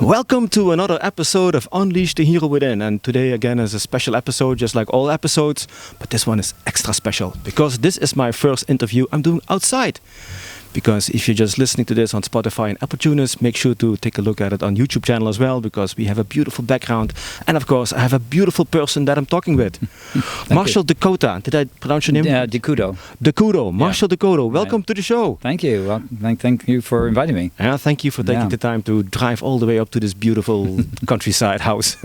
Welcome to another episode of Unleash the Hero Within, and today again is a special episode just like all episodes, but this one is extra special because this is my first interview I'm doing outside. Because if you're just listening to this on Spotify and Apple Tuners, make sure to take a look at it on YouTube channel as well, because we have a beautiful background. And of course, I have a beautiful person that I'm talking with. Marshall DeCouto. Did I pronounce your name? Yeah, DeCouto. DeCouto. Marshall DeCouto. Welcome to the show. Thank you. Well, thank you for inviting me. Yeah, thank you for taking the time to drive all the way up to this beautiful countryside house.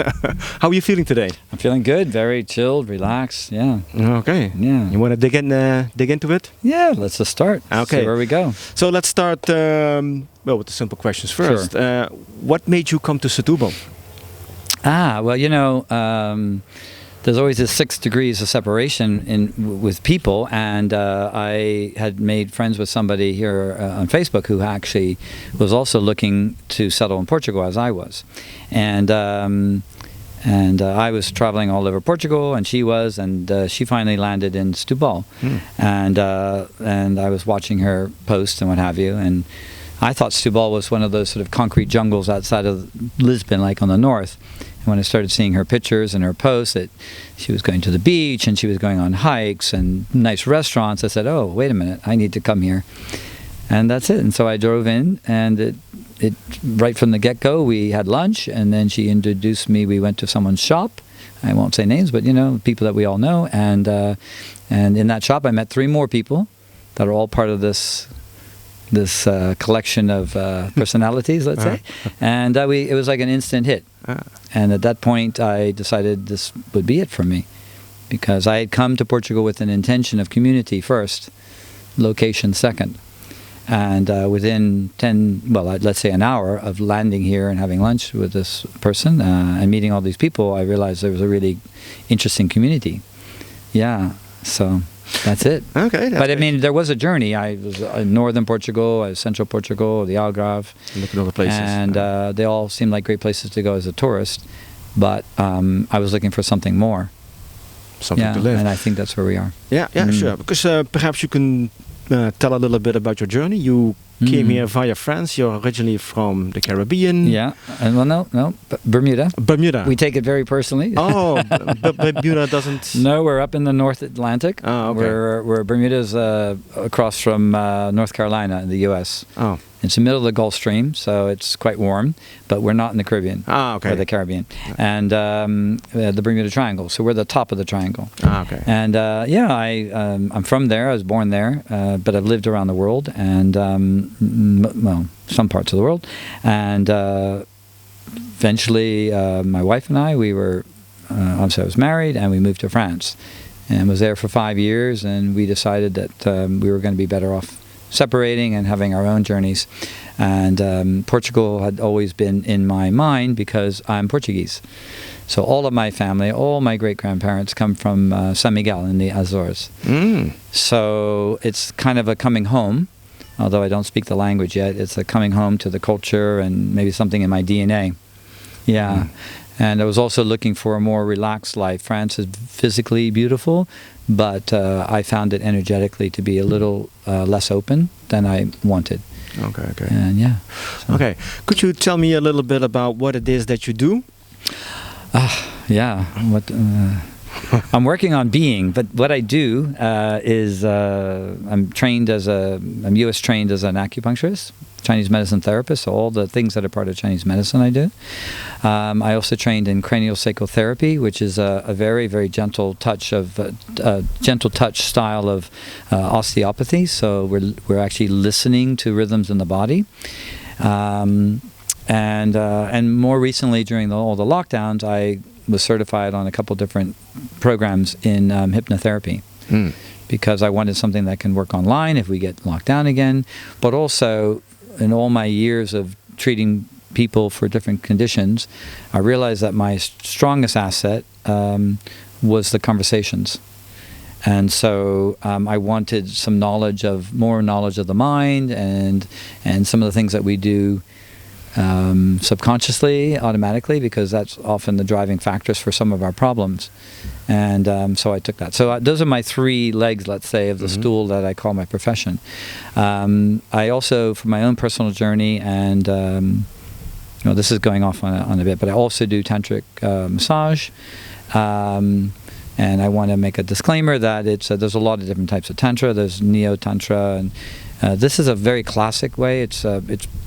How are you feeling today? I'm feeling good. Very chilled, relaxed. Yeah. Okay. Yeah. You want to dig into it? Yeah. Let's just start. Okay. See where we go. So let's start with the simple questions first. Sure. What made you come to Setúbal? There's always this 6 degrees of separation with people, and I had made friends with somebody here on Facebook who actually was also looking to settle in Portugal as I was, and I was traveling all over Portugal, and she was, and she finally landed in Setúbal, and I was watching her post and what have you, and I thought Setúbal was one of those sort of concrete jungles outside of Lisbon, like on the north. And when I started seeing her pictures and her posts that she was going to the beach and she was going on hikes and nice restaurants, I said, "Oh, wait a minute, I need to come here." And that's it. And so I drove in, and it right from the get-go, we had lunch, and then she introduced me. We went to someone's shop. I won't say names, but people that we all know. And in that shop, I met 3 more people that are all part of this collection of personalities, let's say. And it was like an instant hit. And at that point, I decided this would be it for me, because I had come to Portugal with an intention of community first, location second. And within let's say an hour of landing here and having lunch with this person and meeting all these people, I realized there was a really interesting community. Yeah, so that's it. Okay. But I mean, there was a journey. I was in northern Portugal, I was central Portugal, the Algarve. Look at all the places. And they all seemed like great places to go as a tourist. But I was looking for something more. Something to live. And I think that's where we are. Yeah, sure. Because perhaps you can tell a little bit about your journey. You came here via France. You're originally from the Caribbean. Yeah. No, Bermuda. Bermuda. We take it very personally. Oh, but Bermuda doesn't... No, we're up in the North Atlantic. Oh, okay. We're Bermuda's across from North Carolina in the U.S. Oh. It's the middle of the Gulf Stream, so it's quite warm, but we're not in the Caribbean. Okay. Or the Caribbean. And the Bermuda Triangle, so we're the top of the triangle. Okay. And I'm from there. I was born there, but I've lived around the world, and some parts of the world. And eventually, my wife and I, I was married, and we moved to France, and was there for 5 years, and we decided that we were going to be better off separating and having our own journeys. And Portugal had always been in my mind because I'm Portuguese. So all of my family, all my great-grandparents come from San Miguel in the Azores. So it's kind of a coming home, although I don't speak the language yet. It's a coming home to the culture and maybe something in my DNA. Yeah. And I was also looking for a more relaxed life. France is physically beautiful, but I found it energetically to be a little less open than I wanted. Okay. And yeah. So. Okay. Could you tell me a little bit about what it is that you do? Yeah. I'm working on being, but what I do is I'm U.S. trained as an acupuncturist, Chinese medicine therapist, so all the things that are part of Chinese medicine I do. I also trained in craniosacral therapy, which is a very, very gentle touch style of osteopathy. So we're actually listening to rhythms in the body. And more recently, during all the lockdowns, I was certified on a couple different programs in hypnotherapy. Because I wanted something that can work online if we get locked down again, but also in all my years of treating people for different conditions, I realized that my strongest asset was the conversations. And so I wanted more knowledge of the mind and some of the things that we do subconsciously, automatically, because that's often the driving factors for some of our problems. And so I took that. So those are my 3 legs, let's say, of the stool that I call my profession. I also, for my own personal journey and this is going off on a bit, but I also do tantric massage. And I want to make a disclaimer that there's a lot of different types of tantra. There's neo-tantra, and this is a very classic way. It's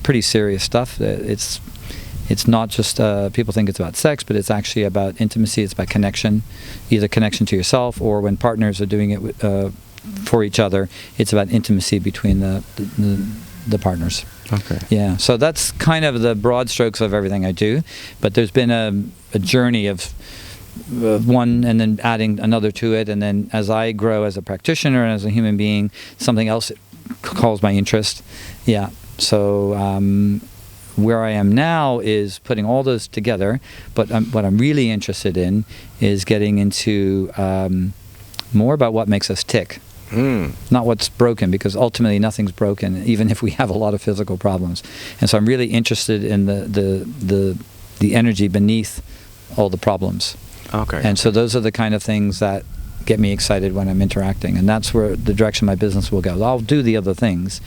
pretty serious stuff. It's not just people think it's about sex, but it's actually about intimacy. It's about connection, either connection to yourself or when partners are doing it for each other. It's about intimacy between the partners. Okay. Yeah. So that's kind of the broad strokes of everything I do. But there's been a journey of one and then adding another to it, and then as I grow as a practitioner and as a human being, something else calls my interest. Yeah. So where I am now is putting all those together, but what I'm really interested in is getting into more about what makes us tick. Not what's broken, because ultimately nothing's broken, even if we have a lot of physical problems. And so I'm really interested in the energy beneath all the problems. Okay. And so those are the kind of things that get me excited when I'm interacting, and that's where the direction my business will go. I'll do the other things,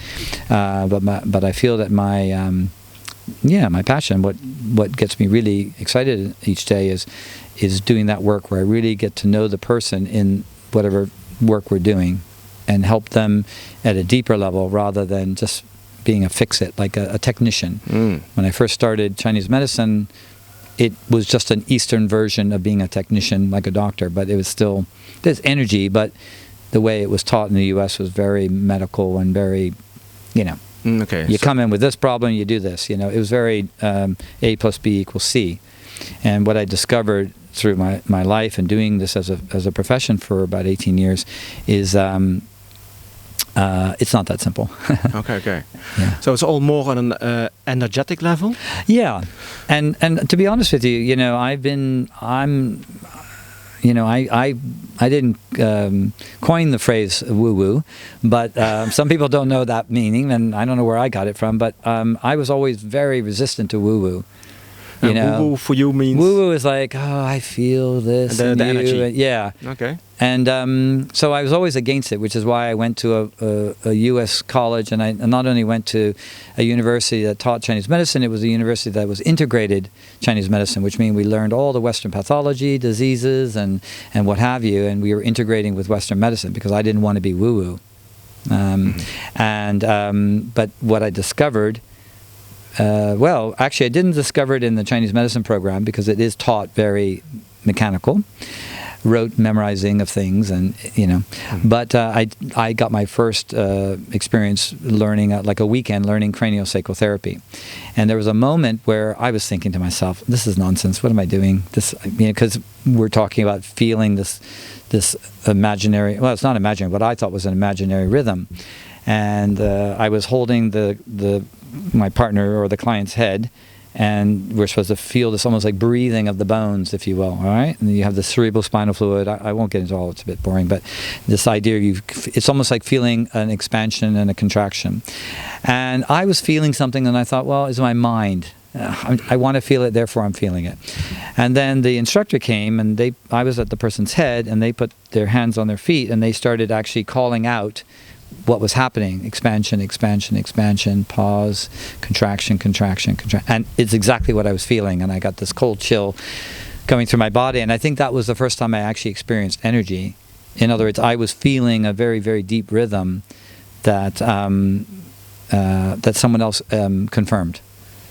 but I feel that my passion, what gets me really excited each day is doing that work where I really get to know the person in whatever work we're doing, and help them at a deeper level rather than just being a fix-it, like a technician. When I first started Chinese medicine, it was just an Eastern version of being a technician, like a doctor, but it was still, there's energy, but the way it was taught in the U.S. was very medical and very, Okay. You come in with this problem, you do this. It was very A plus B equals C. And what I discovered through my life and doing this as a profession for about 18 years is it's not that simple. Okay. Yeah. So it's all more on an energetic level? Yeah. And to be honest with you, I didn't coin the phrase woo-woo, but some people don't know that meaning, and I don't know where I got it from, but I was always very resistant to woo-woo. Woo-woo for you means? Woo-woo is like, I feel this. And the energy. Yeah. Okay. And so I was always against it, which is why I went to a U.S. college, and I not only went to a university that taught Chinese medicine, it was a university that was integrated Chinese medicine, which means we learned all the Western pathology, diseases, and what have you, and we were integrating with Western medicine because I didn't want to be woo-woo. But what I discovered, actually I didn't discover it in the Chinese medicine program because it is taught very mechanical, rote memorizing of things, and but I got my first experience learning like a weekend learning craniosacral therapy, and there was a moment where I was thinking to myself, this is nonsense, what am I doing this, because we're talking about feeling this imaginary, well, it's not imaginary, what I thought was an imaginary rhythm, and I was holding my partner or the client's head, and we're supposed to feel this almost like breathing of the bones, if you will, all right? And you have the cerebral spinal fluid. I won't get into all, it's a bit boring, but this idea, it's almost like feeling an expansion and a contraction. And I was feeling something, and I thought, well, it's my mind. I want to feel it, therefore I'm feeling it. And then the instructor came, and I was at the person's head, and they put their hands on their feet, and they started actually calling out what was happening: expansion, expansion, expansion, pause, contraction, contraction, contraction. And it's exactly what I was feeling, and I got this cold chill going through my body, and I think that was the first time I actually experienced energy. In other words, I was feeling a very, very deep rhythm that that someone else confirmed.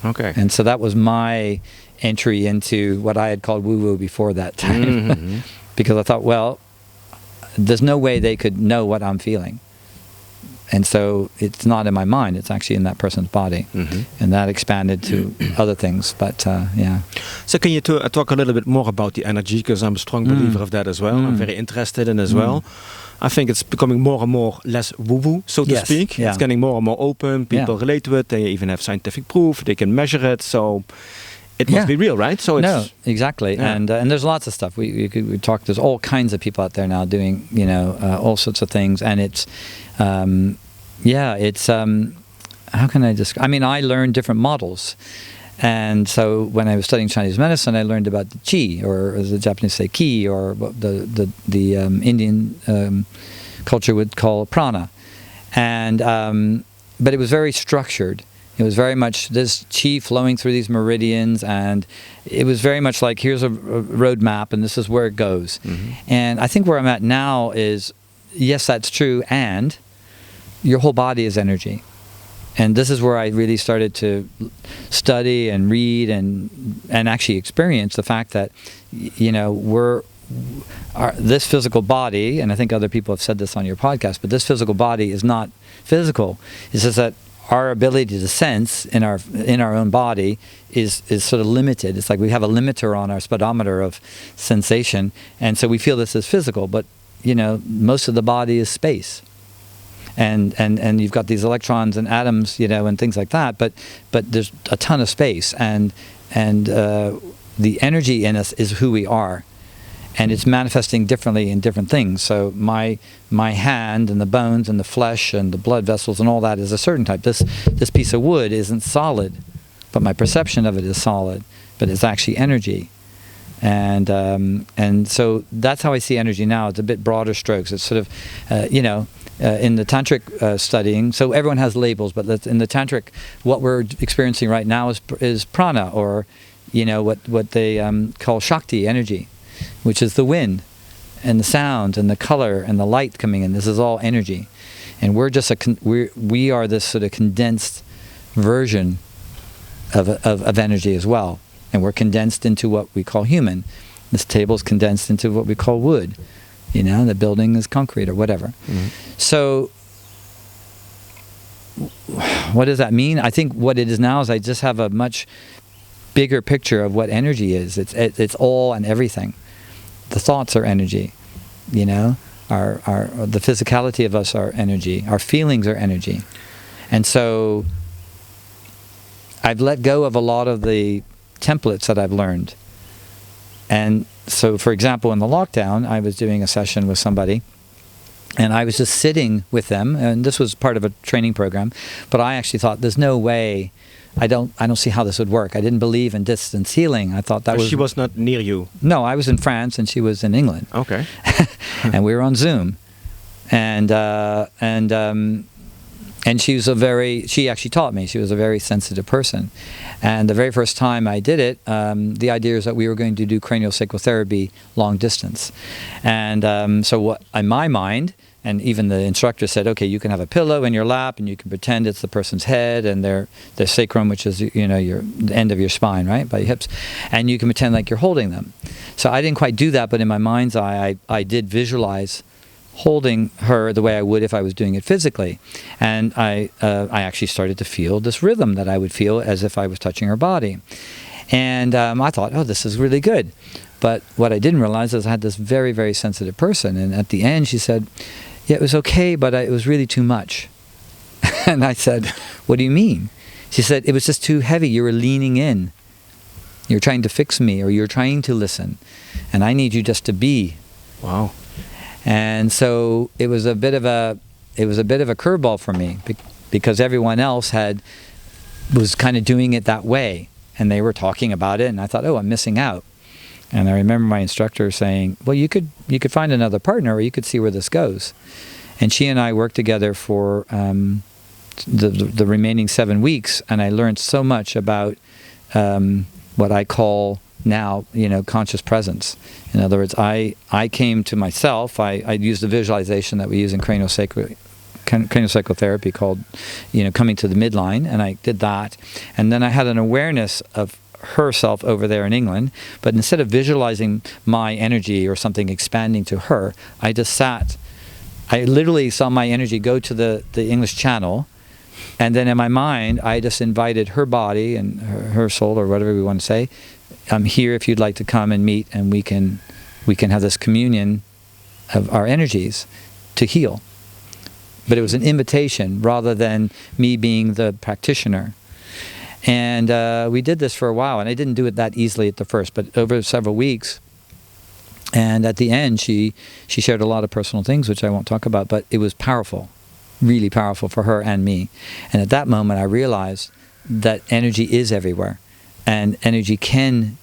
Okay. And so that was my entry into what I had called woo-woo before that time. Because I thought, well, there's no way they could know what I'm feeling. And so it's not in my mind, it's actually in that person's body. And that expanded to other things, but yeah. So can you talk a little bit more about the energy, because I'm a strong believer of that as well. I'm very interested in as well. I think it's becoming more and more less woo-woo, so to speak. Yeah. It's getting more and more open, people relate to it, they even have scientific proof, they can measure it, so it must be real, right? So no, exactly. Yeah. And there's lots of stuff. We talk, there's all kinds of people out there now doing, all sorts of things, and it's, how can I describe? I mean, I learned different models. And so when I was studying Chinese medicine, I learned about the qi, or as the Japanese say, ki, or what the Indian culture would call prana. And but it was very structured. It was very much this chi flowing through these meridians, and it was very much like, here's a road map, and this is where it goes. And I think where I'm at now is, yes, that's true, and your whole body is energy. And this is where I really started to study and read and actually experience the fact that, you know, this physical body, and I think other people have said this on your podcast, but this physical body is not physical. It's just that our ability to sense in our own body is sort of limited. It's like we have a limiter on our speedometer of sensation, and so we feel this is physical, but, you know, most of the body is space. And you've got these electrons and atoms, you know, and things like that, but there's a ton of space, and the energy in us is who we are, and it's manifesting differently in different things. So my hand and the bones and the flesh and the blood vessels and all that is a certain type. This piece of wood isn't solid, but my perception of it is solid, but it's actually energy. And so that's how I see energy now. It's a bit broader strokes. It's sort of, you know, in the tantric studying, so everyone has labels, but in the tantric, what we're experiencing right now is prana, or, you know, what they call shakti, energy, which is the wind and the sound and the color and the light coming in. This is all energy, and we're just we are this sort of condensed version of energy as well, and we're condensed into what we call human. This table is condensed into what we call wood. You know, the building is concrete or whatever. So what does that mean? I think what it is now is I just have a much bigger picture of what energy is. It's all and everything. The thoughts are energy, you know, the physicality of us are energy, our feelings are energy. And so I've let go of a lot of the templates that I've learned. And so, for example, in the lockdown, I was doing a session with somebody, and I was just sitting with them, and this was part of a training program, but I actually thought, there's no way, I don't see how this would work. I didn't believe in distance healing. I thought that was... She was not near you? No, I was in France, and she was in England. Okay. And we were on Zoom. And she actually taught me. She was a very sensitive person. And the very first time I did it, the idea is that we were going to do craniosacral therapy long distance. And so what, in my mind, and even the instructor said, okay, you can have a pillow in your lap and you can pretend it's the person's head and their sacrum, which is, you know, the end of your spine, right, by your hips. And you can pretend like you're holding them. So I didn't quite do that, but in my mind's eye, I did visualize holding her the way I would if I was doing it physically. And I actually started to feel this rhythm that I would feel as if I was touching her body. And I thought, oh, this is really good. But what I didn't realize is I had this very, very sensitive person. And at the end, she said, yeah, it was okay, but it was really too much. And I said, what do you mean? She said, it was just too heavy. You were leaning in. You're trying to fix me, or you're trying to listen. And I need you just to be. Wow. And so it was a bit of a curveball for me, because everyone else was kind of doing it that way, and they were talking about it, and I thought, oh, I'm missing out. And I remember my instructor saying, well, you could find another partner, or you could see where this goes. And she and I worked together for the remaining 7 weeks, and I learned so much about what I call now, you know, conscious presence. In other words, I came to myself. I used the visualization that we use in craniosacral therapy called, you know, coming to the midline, and I did that. And then I had an awareness of herself over there in England, but instead of visualizing my energy or something expanding to her, I just sat. I literally saw my energy go to the English Channel, and then in my mind, I just invited her body and her soul, or whatever we want to say, I'm here if you'd like to come and meet, and we can have this communion of our energies to heal. But it was an invitation rather than me being the practitioner. And we did this for a while, and I didn't do it that easily at the first, but over several weeks. And at the end, she shared a lot of personal things, which I won't talk about, but it was powerful, really powerful for her and me. And at that moment, I realized that energy is everywhere. And energy can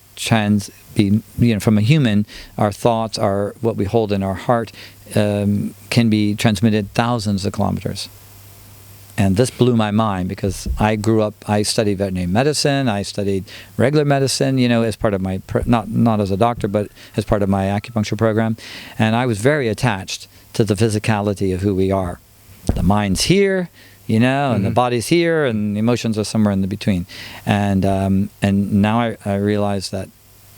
be, you know, from a human, our thoughts, what we hold in our heart, can be transmitted thousands of kilometers. And this blew my mind because I grew up, I studied veterinary medicine, I studied regular medicine, as part of my, not as a doctor, but as part of my acupuncture program. And I was very attached to the physicality of who we are. The mind's here, and the body's here, and the emotions are somewhere in the between. And now I realize that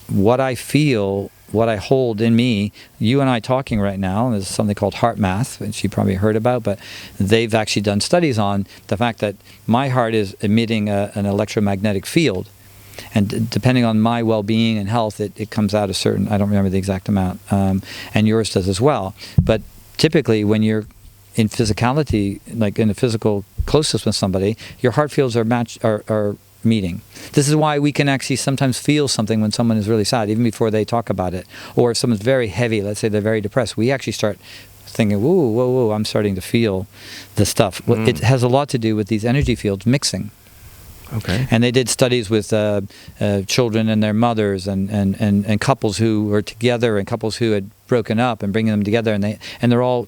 what I feel, what I hold in me, you and I talking right now, there's something called heart math, which you probably heard about, but they've actually done studies on the fact that my heart is emitting an electromagnetic field. And depending on my well-being and health, it comes out a certain, I don't remember the exact amount, and yours does as well. But typically when you're in physicality, like in a physical closeness with somebody, your heart fields are meeting. This is why we can actually sometimes feel something when someone is really sad, even before they talk about it. Or if someone's very heavy, let's say they're very depressed, we actually start thinking, whoa, whoa, whoa, I'm starting to feel this stuff. Well, it has a lot to do with these energy fields mixing. Okay. And they did studies with children and their mothers and couples who were together and couples who had broken up and bringing them together, and they're all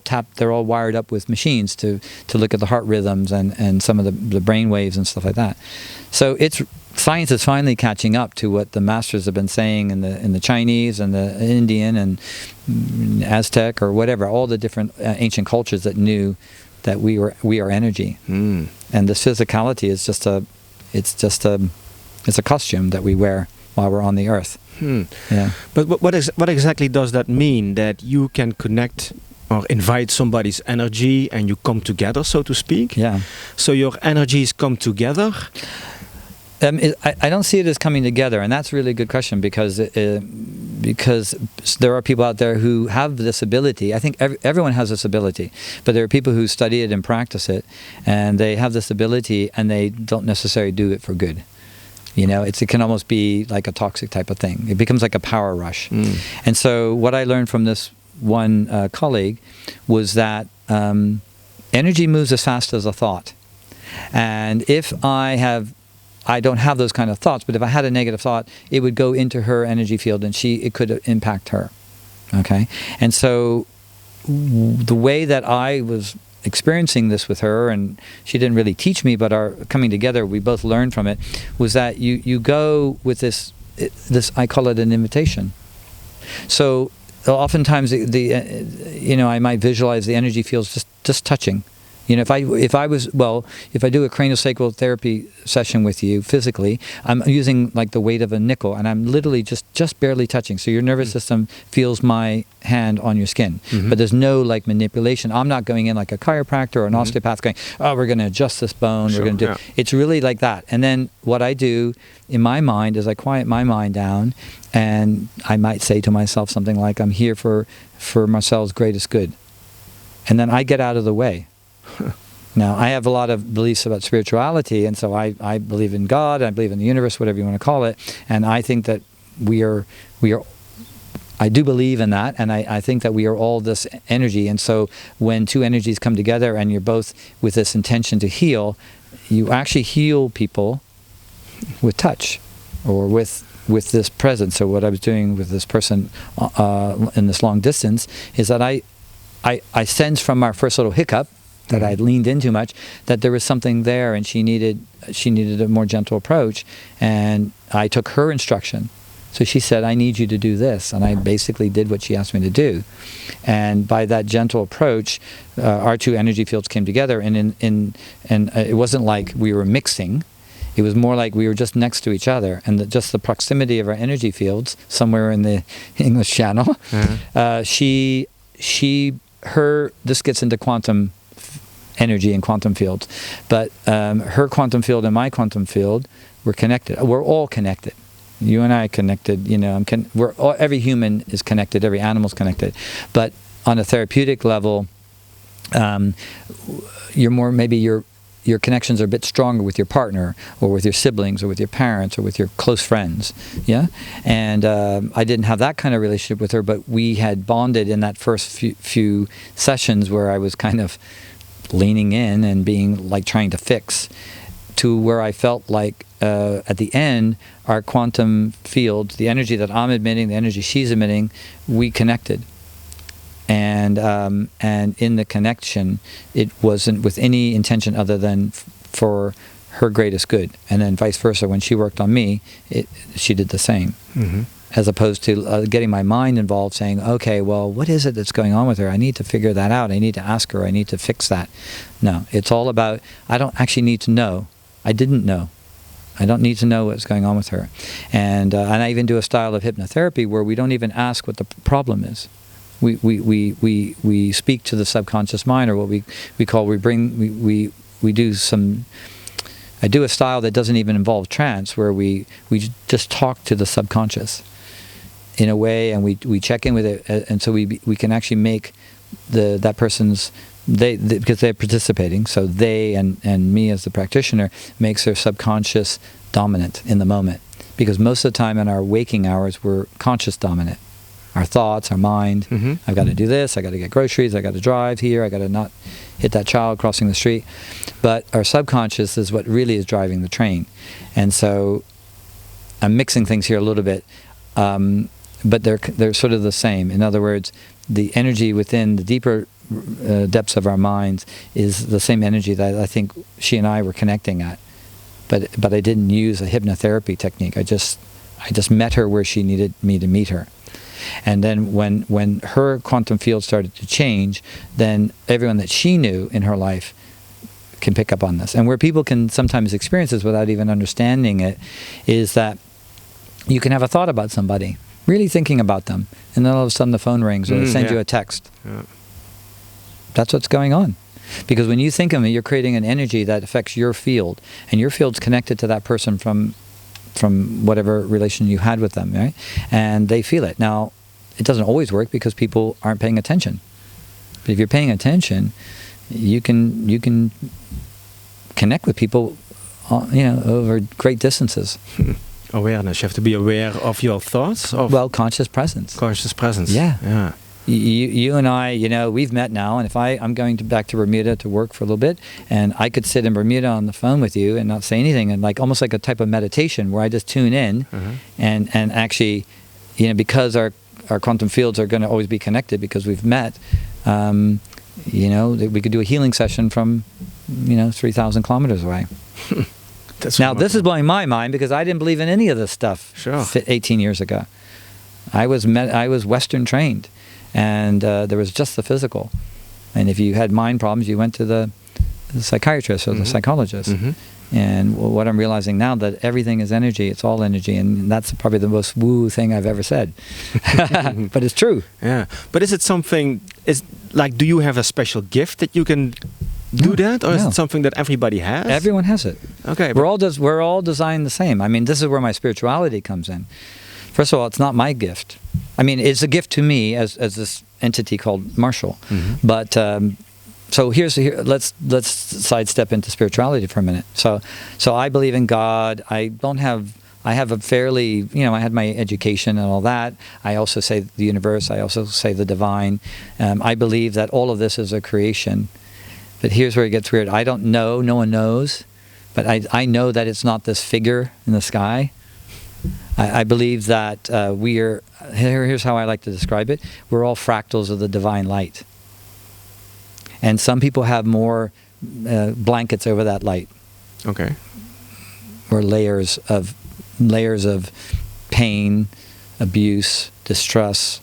wired up with machines to look at the heart rhythms and some of the brain waves and stuff like that. So science is finally catching up to what the masters have been saying in the Chinese and the Indian and Aztec or whatever, all the different ancient cultures that knew that we are energy. And this physicality is just it's a costume that we wear while we're on the earth. Yeah. But what exactly does that mean? That you can connect or invite somebody's energy and you come together, so to speak? Yeah. So your energies come together? I don't see it as coming together, and that's a really good question because there are people out there who have this ability. I think everyone has this ability, but there are people who study it and practice it, and they have this ability, and they don't necessarily do it for good. It can almost be like a toxic type of thing. It becomes like a power rush. And so what I learned from this one colleague was that energy moves as fast as a thought. And if I don't have those kind of thoughts, but if I had a negative thought, it would go into her energy field and it could impact her. Okay? And so the way that I was experiencing this with her, and she didn't really teach me, but our coming together, we both learned from it, was that you go with this, I call it an invitation. So oftentimes I might visualize the energy fields just touching. If I do a craniosacral therapy session with you physically, I'm using like the weight of a nickel, and I'm literally just barely touching. So your nervous system feels my hand on your skin, but there's no like manipulation. I'm not going in like a chiropractor or an osteopath going, oh, we're going to adjust this bone. Sure, we're going to do. Yeah. It's really like that. And then what I do in my mind is I quiet my mind down, and I might say to myself something like, I'm here for Marcel's greatest good, and then I get out of the way. Now, I have a lot of beliefs about spirituality, and so I believe in God, I believe in the universe, whatever you want to call it, and I think that we are I do believe in that, and I think that we are all this energy, and so when two energies come together and you're both with this intention to heal, you actually heal people with touch or with this presence. So what I was doing with this person in this long distance is that I sensed from our first little hiccup that I'd leaned in too much, that there was something there, and she needed a more gentle approach, and I took her instruction. So she said, I need you to do this, and I basically did what she asked me to do. And by that gentle approach, our two energy fields came together, and it wasn't like we were mixing. It was more like we were just next to each other, and just the proximity of our energy fields, somewhere in the English Channel, this gets into quantum energy and quantum fields, but her quantum field and my quantum field were connected. We're all connected. You and I are connected. Every human is connected. Every animal is connected. But on a therapeutic level, your connections are a bit stronger with your partner, or with your siblings, or with your parents, or with your close friends. Yeah, and I didn't have that kind of relationship with her, but we had bonded in that first few sessions where I was kind of leaning in and being like trying to fix, to where I felt like at the end our quantum field, the energy that I'm emitting, the energy she's emitting, we connected. And in the connection, it wasn't with any intention other than for her greatest good. And then vice versa, when she worked on me, she did the same. Mm-hmm. As opposed to getting my mind involved, saying, okay, well, what is it that's going on with her? I need to figure that out. I need to ask her. I need to fix that. No, it's all about, I don't actually need to know. I didn't know. I don't need to know what's going on with her. And I even do a style of hypnotherapy where we don't even ask what the problem is. We speak to the subconscious mind, or what I do a style that doesn't even involve trance, where we just talk to the subconscious in a way, and we check in with it, and so we can actually make that person's, because they're participating, so they and me as the practitioner makes their subconscious dominant in the moment, because most of the time in our waking hours we're conscious dominant. Our thoughts, our mind, Mm-hmm. I've got to do this, I got to get groceries, I got to drive here, I got to not hit that child crossing the street. But our subconscious is what really is driving the train. And so I'm mixing things here a little bit, but they're sort of the same. In other words, the energy within the deeper depths of our minds is the same energy that I think she and I were connecting at. But I didn't use a hypnotherapy technique. I just met her where she needed me to meet her. And then when her quantum field started to change, then everyone that she knew in her life can pick up on this. And where people can sometimes experience this without even understanding it is that you can have a thought about somebody, really thinking about them, and then all of a sudden the phone rings or they send you a text. Yeah. That's what's going on. Because when you think of it, you're creating an energy that affects your field, and your field's connected to that person from whatever relation you had with them, right? And they feel it. Now, it doesn't always work because people aren't paying attention. But if you're paying attention, you can connect with people, over great distances. Awareness. You have to be aware of your thoughts. Well, conscious presence. Conscious presence. Yeah. Yeah. You and I, we've met now, and if I'm going back to Bermuda to work for a little bit, and I could sit in Bermuda on the phone with you and not say anything, and almost like a type of meditation where I just tune in, and actually, because our quantum fields are going to always be connected because we've met, we could do a healing session from, 3,000 kilometers away. Now, this is blowing my mind because I didn't believe in any of this stuff 18 years ago. I was Western trained. And there was just the physical. And if you had mind problems, you went to the psychiatrist or the psychologist. Mm-hmm. And what I'm realizing now, that everything is energy, it's all energy, and that's probably the most woo thing I've ever said. But it's true. Yeah. But is it something, do you have a special gift that you can do that? Or is it something that everybody has? Everyone has it. Okay. We're all designed the same. I mean, this is where my spirituality comes in. First of all, it's not my gift. I mean, it's a gift to me as this entity called Marshall. Mm-hmm. But so let's sidestep into spirituality for a minute. So I believe in God. I have a fairly, I had my education and all that. I also say the universe. I also say the divine. I believe that all of this is a creation. But here's where it gets weird. I don't know. No one knows. But I know that it's not this figure in the sky. I believe that here's how I like to describe it. We're all fractals of the divine light. And some people have more blankets over that light. Okay. Or layers of pain, abuse, distrust,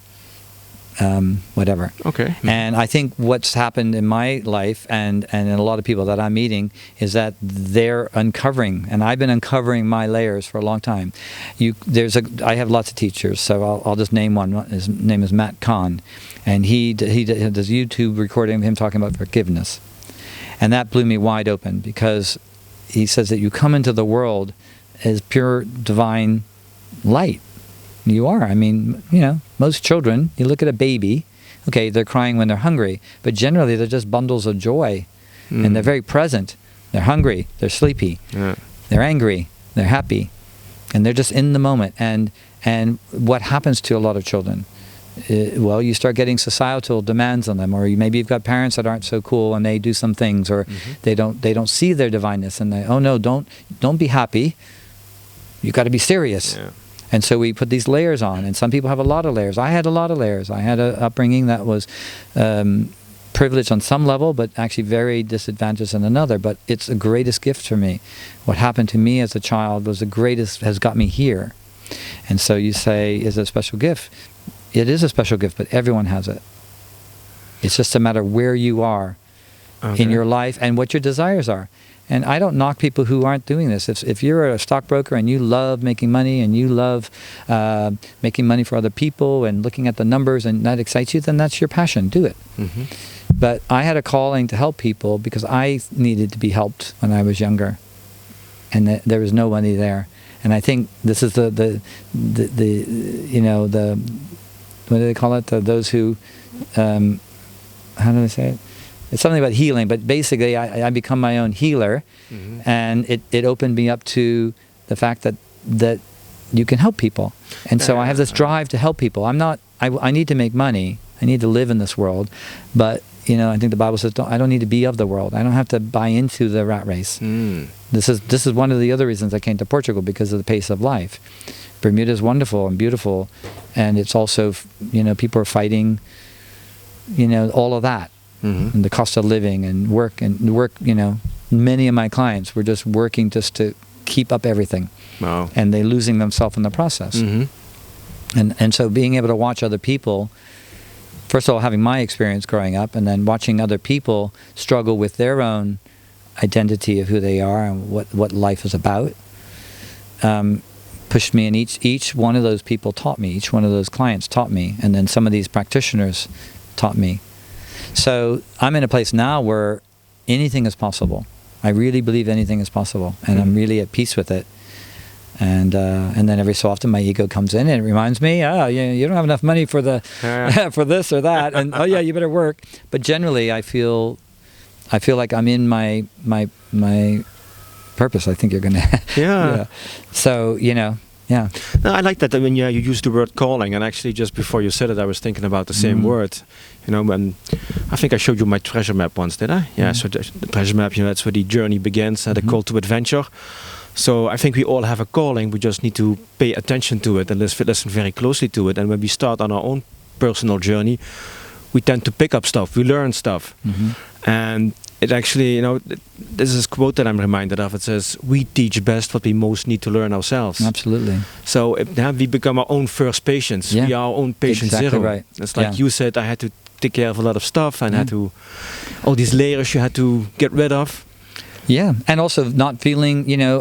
whatever. Okay. And I think what's happened in my life and in a lot of people that I'm meeting is that they're uncovering, and I've been uncovering my layers for a long time. I have lots of teachers, so I'll just name one. His name is Matt Kahn, and he does YouTube recording of him talking about forgiveness. And that blew me wide open because he says that you come into the world as pure divine light. You are. I mean, most children, you look at a baby, okay, they're crying when they're hungry, but generally they're just bundles of joy, and they're very present. They're hungry, they're sleepy, they're angry, they're happy, and they're just in the moment. And what happens to a lot of children? You start getting societal demands on them, or maybe you've got parents that aren't so cool and they do some things, or they don't see their divineness, and don't be happy. You got to be serious. Yeah. And so we put these layers on, and some people have a lot of layers. I had a lot of layers. I had an upbringing that was privileged on some level, but actually very disadvantaged on another. But it's the greatest gift for me. What happened to me as a child was the greatest, has got me here. And so you say, is it a special gift? It is a special gift, but everyone has it. It's just a matter of where you are in your life and what your desires are. And I don't knock people who aren't doing this. If you're a stockbroker and you love making money and you love making money for other people and looking at the numbers and that excites you, then that's your passion. Do it. Mm-hmm. But I had a calling to help people because I needed to be helped when I was younger, and there was nobody there. And I think this is the you know, the, what do they call it? Those who, how do they say it? It's something about healing, but basically I become my own healer, mm-hmm. and it opened me up to the fact that you can help people. And so I have this drive to help people. I need to make money. I need to live in this world. But, you know, I think the Bible says I don't need to be of the world. I don't have to buy into the rat race. Mm. This is one of the other reasons I came to Portugal, because of the pace of life. Bermuda is wonderful and beautiful, and it's also, you know, people are fighting, you know, all of that. Mm-hmm. And the cost of living and work, you know, many of my clients were just working just to keep up everything. Wow. And they're losing themselves in the process. Mm-hmm. And so being able to watch other people, first of all, having my experience growing up, and then watching other people struggle with their own identity of who they are and what life is about, pushed me, and each one of those people taught me, each one of those clients taught me, and then some of these practitioners taught me. So I'm in a place now where anything is possible. I really believe anything is possible, and I'm really at peace with it. And then every so often my ego comes in and it reminds me, you don't have enough money for the for this or that, and oh yeah, you better work. But generally, I feel like I'm in my purpose. I think you're gonna yeah. So you know. Yeah. No, I like that. I mean, yeah, you used the word calling, and actually, just before you said it, I was thinking about the same word. You know, and I think I showed you my treasure map once, did I? Yeah. So the treasure map, you know, that's where the journey begins, the call to adventure. So I think we all have a calling. We just need to pay attention to it and listen very closely to it. And when we start on our own personal journey, we tend to pick up stuff. We learn stuff, and it actually, you know, this is a quote that I'm reminded of. It says, "We teach best what we most need to learn ourselves." Absolutely. So we become our own first patients. Yeah. We are our own patient exactly zero. Right. It's like you said, I had to take care of a lot of stuff, and had to, all these layers you had to get rid of. Yeah, and also not feeling, you know,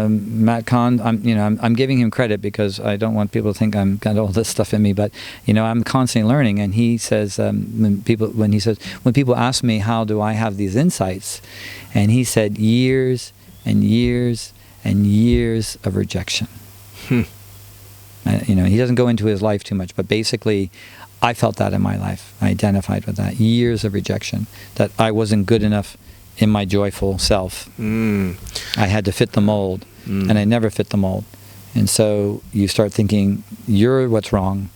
Matt Kahn. I'm giving him credit because I don't want people to think I'm got all this stuff in me. But you know, I'm constantly learning. And he says when people ask me how do I have these insights, and he said years and years and years of rejection. You know, he doesn't go into his life too much, but basically, I felt that in my life. I identified with that. Years of rejection, that I wasn't good enough in my joyful self. I had to fit the mold, and I never fit the mold. And so you start thinking, you're what's wrong.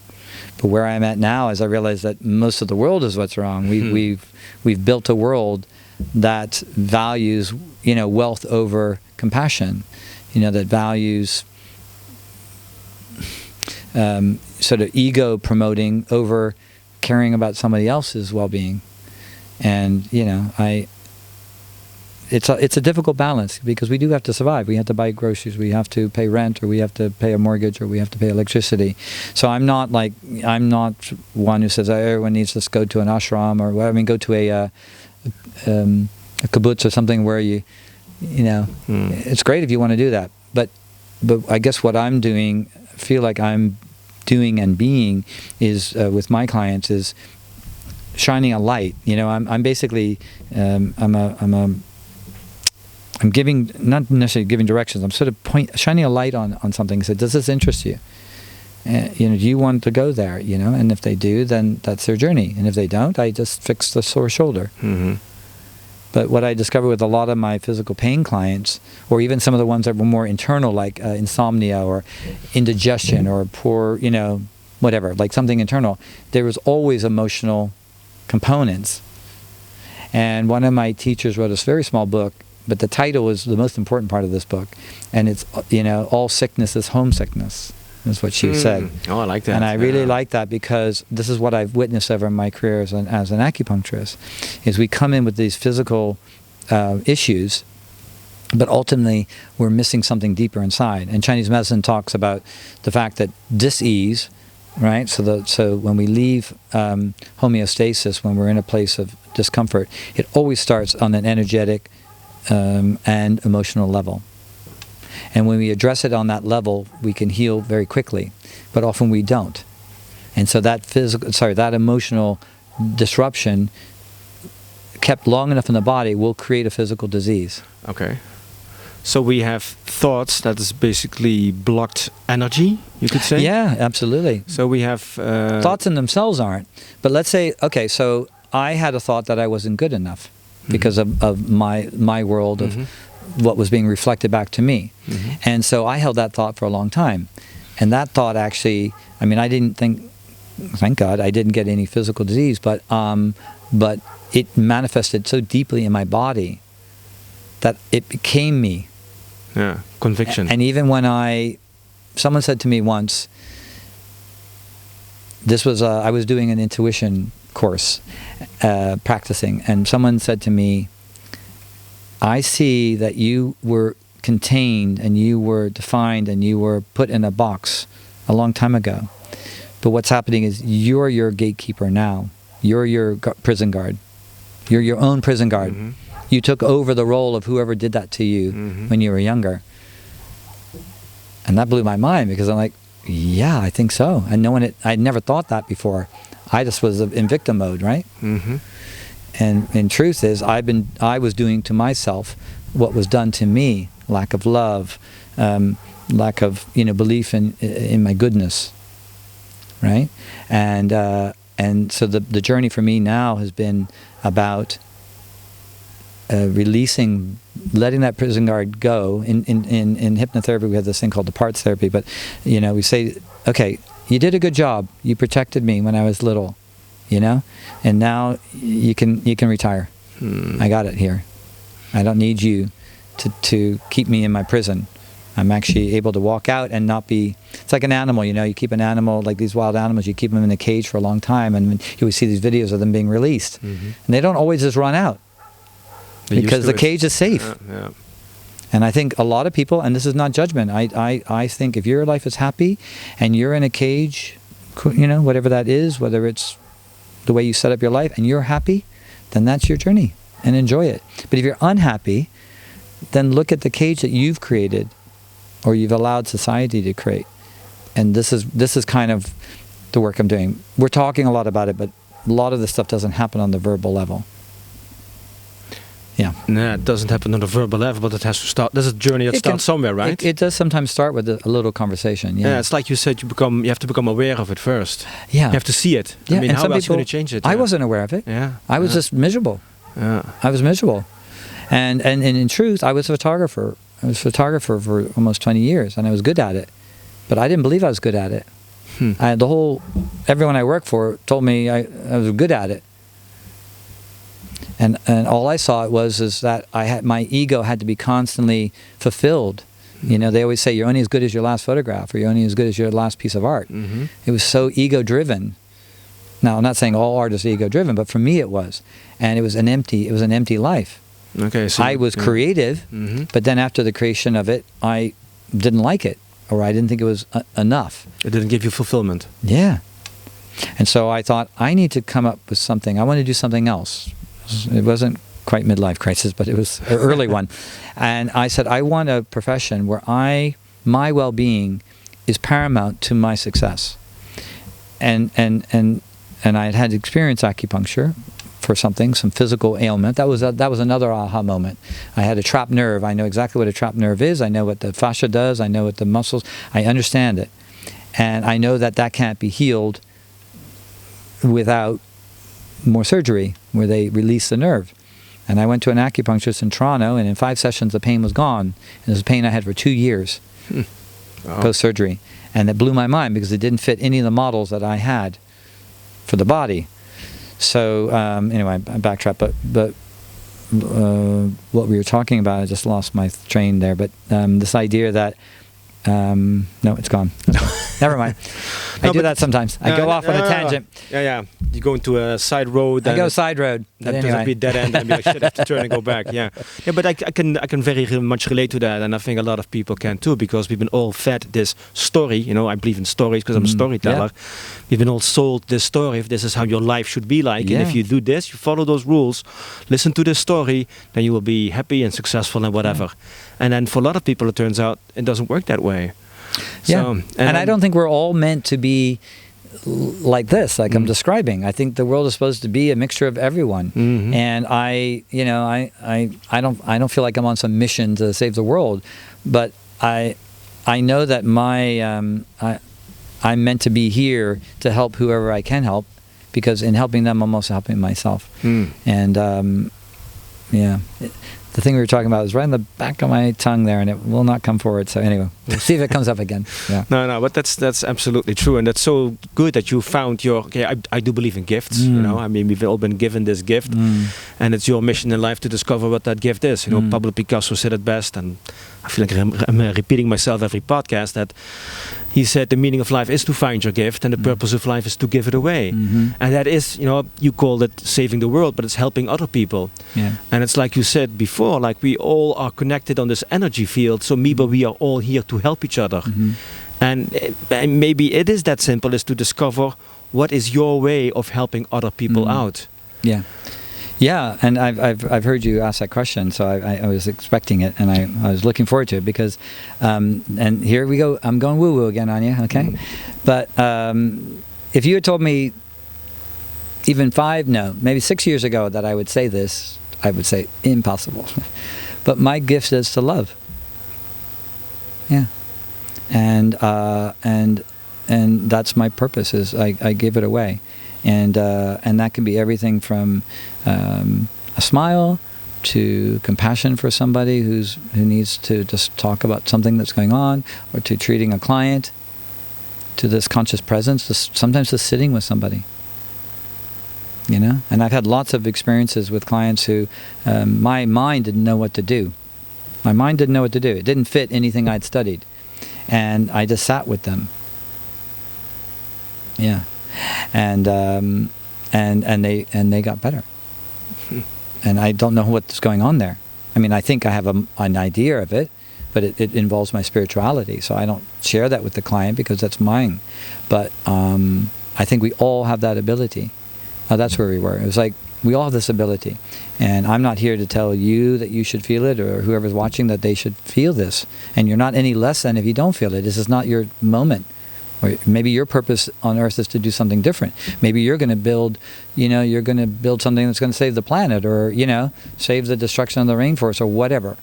But where I'm at now is I realize that most of the world is what's wrong. We've built a world that values, you know, wealth over compassion, you know, that values sort of ego promoting over caring about somebody else's well-being. And, you know, it's a difficult balance, because we do have to survive. We have to buy groceries, we have to pay rent, or we have to pay a mortgage, or we have to pay electricity. So I'm not one who says everyone needs to go to an ashram, or I mean go to a kibbutz or something where you know, it's great if you want to do that. But I guess what I'm doing, feel like I'm doing and being is with my clients is shining a light. You know, I'm basically I'm giving, not necessarily giving directions, I'm sort of shining a light on something. So does this interest you? You know, do you want to go there? You know, and if they do, then that's their journey. And if they don't, I just fix the sore shoulder. But what I discovered with a lot of my physical pain clients, or even some of the ones that were more internal, like insomnia or indigestion or poor, you know, whatever, like something internal, there was always emotional components. And one of my teachers wrote a very small book, but the title is the most important part of this book, and it's, you know, all sickness is homesickness, is what she said. Oh, I like that. And I really like that, because this is what I've witnessed over my career as an acupuncturist, is we come in with these physical issues, but ultimately we're missing something deeper inside. And Chinese medicine talks about the fact that dis-ease, right? So when we leave homeostasis, when we're in a place of discomfort, it always starts on an energetic and emotional level. And when we address it on that level, we can heal very quickly, but often we don't. And so that emotional disruption kept long enough in the body will create a physical disease. Okay. So we have thoughts that is basically blocked energy, you could say? Yeah, absolutely. So we have... thoughts in themselves aren't. But let's say, okay, so I had a thought that I wasn't good enough because of my world of what was being reflected back to me. And so I held that thought for a long time. And that thought actually, I mean, I didn't think, thank God, I didn't get any physical disease, but it manifested so deeply in my body that it became me. Yeah, conviction. And even when someone said to me once, this was, I was doing an intuition course, practicing, and someone said to me, I see that you were contained and you were defined and you were put in a box a long time ago. But what's happening is you're your gatekeeper now. You're your prison guard. You're your own prison guard. You took over the role of whoever did that to you when you were younger. And that blew my mind, because I'm like, yeah, I think so. And I'd never thought that before. I just was in victim mode, right? And in truth is, I was doing to myself what was done to me: lack of love, lack of belief in my goodness, right? And so the journey for me now has been about releasing, letting that prison guard go. In hypnotherapy, we have this thing called the parts therapy. But we say, okay, you did a good job. You protected me when I was little, and now you can retire. I got it here. I don't need you to keep me in my prison. I'm actually able to walk out and not be... It's like an animal, you keep an animal, like these wild animals, you keep them in a cage for a long time, and you always see these videos of them being released. And they don't always just run out, because the cage is safe. Yeah. And I think a lot of people, and this is not judgment, I think if your life is happy and you're in a cage, whatever that is, whether it's the way you set up your life and you're happy, then that's your journey, and enjoy it. But if you're unhappy, then look at the cage that you've created, or you've allowed society to create. And this is kind of the work I'm doing. We're talking a lot about it, but a lot of this stuff doesn't happen on the verbal level. Yeah. No, it doesn't happen on the verbal level, but it has to start. There's a journey that starts somewhere, right? It does sometimes start with a little conversation. Yeah. It's like you said, you have to become aware of it first. Yeah. You have to see it. Yeah. I mean, and how else can you change it? I wasn't aware of it. Yeah. I was just miserable. Yeah. I was miserable. And in truth, I was a photographer. I was a photographer for almost 20 years, and I was good at it. But I didn't believe I was good at it. Everyone I worked for told me I was good at it. And all I saw is that my ego had to be constantly fulfilled. They always say you're only as good as your last photograph, or you're only as good as your last piece of art. It was so ego-driven. Now, I'm not saying all art is ego-driven, but for me it was. And it was an empty life. Okay, so I was creative, but then after the creation of it, I didn't like it, or I didn't think it was enough. It didn't give you fulfillment. Yeah. And so I thought, I need to come up with something. I want to do something else. It wasn't quite midlife crisis, but it was an early one. And I said, I want a profession where my well-being is paramount to my success. And I had experienced acupuncture for some physical ailment. That was another aha moment. I had a trapped nerve. I know exactly what a trapped nerve is. I know what the fascia does. I know what the muscles. I understand it, and I know that can't be healed without more surgery, where they release the nerve. And I went to an acupuncturist in Toronto, and in 5 sessions the pain was gone. And it was a pain I had for 2 years post-surgery, and it blew my mind, because it didn't fit any of the models that I had for the body. So anyway, I backtrack, but what we were talking about. I just lost my train there, but this idea that no, it's gone. Never mind. I do that sometimes. I go off on a tangent. Yeah. You go into a side road. I go side road. That anyway. doesn't be dead end and be like, shit, I have to turn and go back. Yeah. But I can very much relate to that, and I think a lot of people can too, because we've been all fed this story. You know, I believe in stories because I'm a storyteller. Yeah. We've been all sold this story. If this is how your life should be like, and if you do this, you follow those rules, listen to this story, then you will be happy and successful and whatever. And then for a lot of people, it turns out it doesn't work that way. Yeah. So, and I don't think we're all meant to be like this, like I'm describing. I think the world is supposed to be a mixture of everyone. And I don't feel like I'm on some mission to save the world, but I know that I'm meant to be here to help whoever I can help, because in helping them, I'm also helping myself. And the thing we were talking about is right on the back of my tongue there, and it will not come forward. So anyway, we'll see if it comes up again. Yeah. No, but that's absolutely true, and that's so good that you found your. Okay, I do believe in gifts. You know, I mean, we've all been given this gift, and it's your mission in life to discover what that gift is. You know, Pablo Picasso said it best, and I feel like I'm repeating myself every podcast, that he said the meaning of life is to find your gift, and the purpose of life is to give it away. And that is, you know, you called it saving the world, but it's helping other people. Yeah. And it's like you said before, like we all are connected on this energy field, so maybe we are all here to help each other. And maybe it is that simple, is to discover what is your way of helping other people out. Yeah. Yeah, and I've heard you ask that question, so I was expecting it, and I was looking forward to it, because, and here we go, I'm going woo-woo again on you, okay? But if you had told me even maybe 6 years ago that I would say this, I would say impossible. But my gift is to love. Yeah, and that's my purpose, is I give it away. And that can be everything from a smile to compassion for somebody who needs to just talk about something that's going on, or to treating a client, to this conscious presence, sometimes just sitting with somebody. You know, and I've had lots of experiences with clients who my mind didn't know what to do. My mind didn't know what to do. It didn't fit anything I'd studied, and I just sat with them. Yeah. And they got better. And I don't know what's going on there. I mean, I think I have an idea of it, but it involves my spirituality, so I don't share that with the client because that's mine. But I think we all have that ability. That's where we were. It was like, we all have this ability, and I'm not here to tell you that you should feel it, or whoever's watching that they should feel this. And you're not any less than if you don't feel it. This is not your moment. Or maybe your purpose on Earth is to do something different. Maybe you're going to build, something that's going to save the planet, or, save the destruction of the rainforest, or whatever.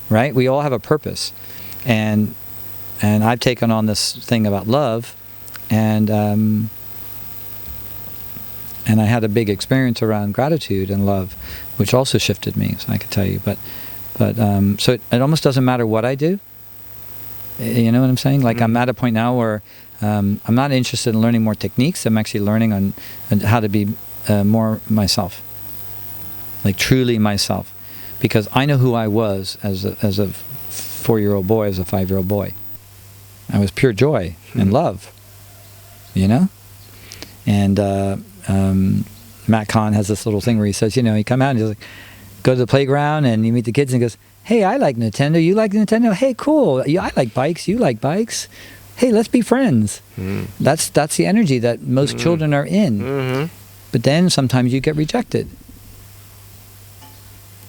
Right? We all have a purpose. And I've taken on this thing about love, and I had a big experience around gratitude and love, which also shifted me, so I could tell you. But so it almost doesn't matter what I do. You know what I'm saying? Like, I'm at a point now where I'm not interested in learning more techniques. I'm actually learning on how to be more myself, like truly myself, because I know who I was as a 4-year-old boy, as a 5-year-old boy. I was pure joy and love, And Matt Kahn has this little thing where he says, you come out and he's like, go to the playground and you meet the kids and he goes, hey, I like Nintendo, you like Nintendo? Hey, cool, I like bikes, you like bikes? Hey, let's be friends. That's the energy that most children are in. But then sometimes you get rejected.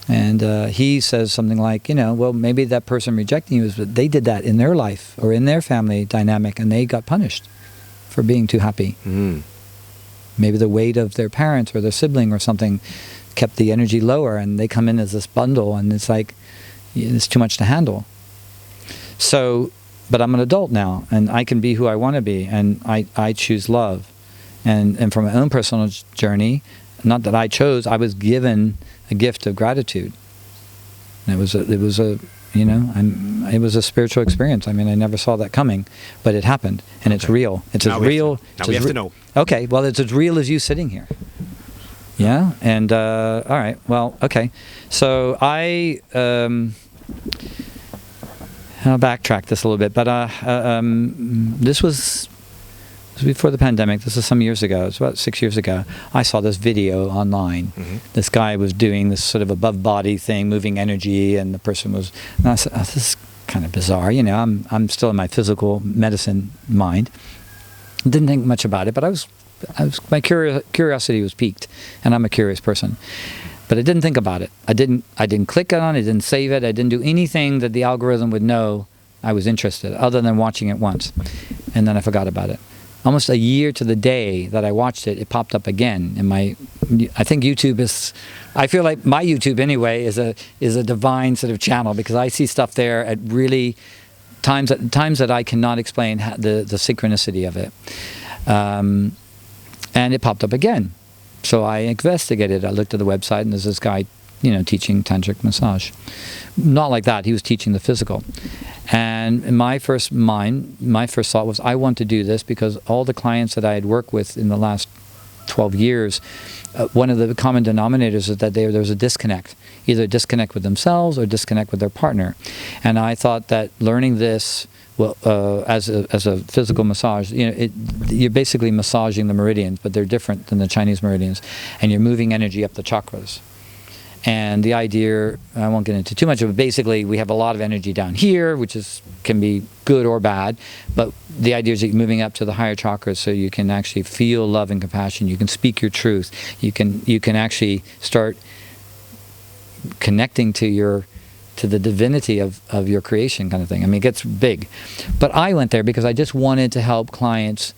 And he says something like, well, maybe that person rejecting you is that they did that in their life or in their family dynamic, and they got punished for being too happy. Maybe the weight of their parents or their sibling or something kept the energy lower, and they come in as this bundle, and it's like, it's too much to handle. So, but I'm an adult now, and I can be who I want to be, and I choose love. And from my own personal journey, not that I chose, I was given a gift of gratitude. And it was a spiritual experience. I mean, I never saw that coming, but it happened, and it's real. It's as real. Now we have to know. Okay, well, it's as real as you sitting here. Yeah, and all right, well, okay. So I'll backtrack this a little bit, but this was before the pandemic. This was some years ago. It was about 6 years ago. I saw this video online. This guy was doing this sort of above body thing, moving energy, and the person was. And I said, oh, "This is kind of bizarre." You know, I'm still in my physical medicine mind. Didn't think much about it, but my curiosity was piqued, and I'm a curious person. But I didn't think about it. I didn't click on it. I didn't save it. I didn't do anything that the algorithm would know I was interested, other than watching it once, and then I forgot about it. Almost a year to the day that I watched it, it popped up again. And I think YouTube is. I feel like my YouTube anyway is a divine sort of channel, because I see stuff there at really times that I cannot explain the synchronicity of it. And it popped up again. So I investigated. I looked at the website, and there's this guy, you know, teaching tantric massage. Not like that. He was teaching the physical. And in my first thought was, I want to do this because all the clients that I had worked with in the last 12 years, one of the common denominators is that there was a disconnect. Either disconnect with themselves or disconnect with their partner. And I thought that learning this, well, as a physical massage, you know, you're basically massaging the meridians, but they're different than the Chinese meridians, and you're moving energy up the chakras. And the idea, I won't get into too much of it, basically we have a lot of energy down here, which can be good or bad, but the idea is that you're moving up to the higher chakras so you can actually feel love and compassion, you can speak your truth, you can actually start connecting to the divinity of your creation, kind of thing. I mean, it gets big. But I went there because I just wanted to help clients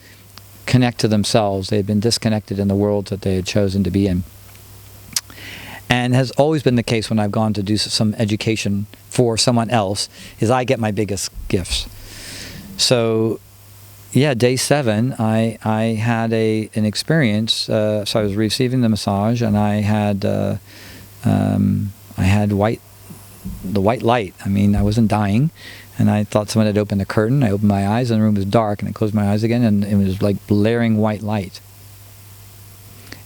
connect to themselves. They had been disconnected in the world that they had chosen to be in. And has always been the case when I've gone to do some education for someone else, is I get my biggest gifts. So, yeah, day 7, I had an experience. So I was receiving the massage, and I had the white light. I mean, I wasn't dying, and I thought someone had opened a curtain. I opened my eyes, and the room was dark, and I closed my eyes again, and it was like blaring white light.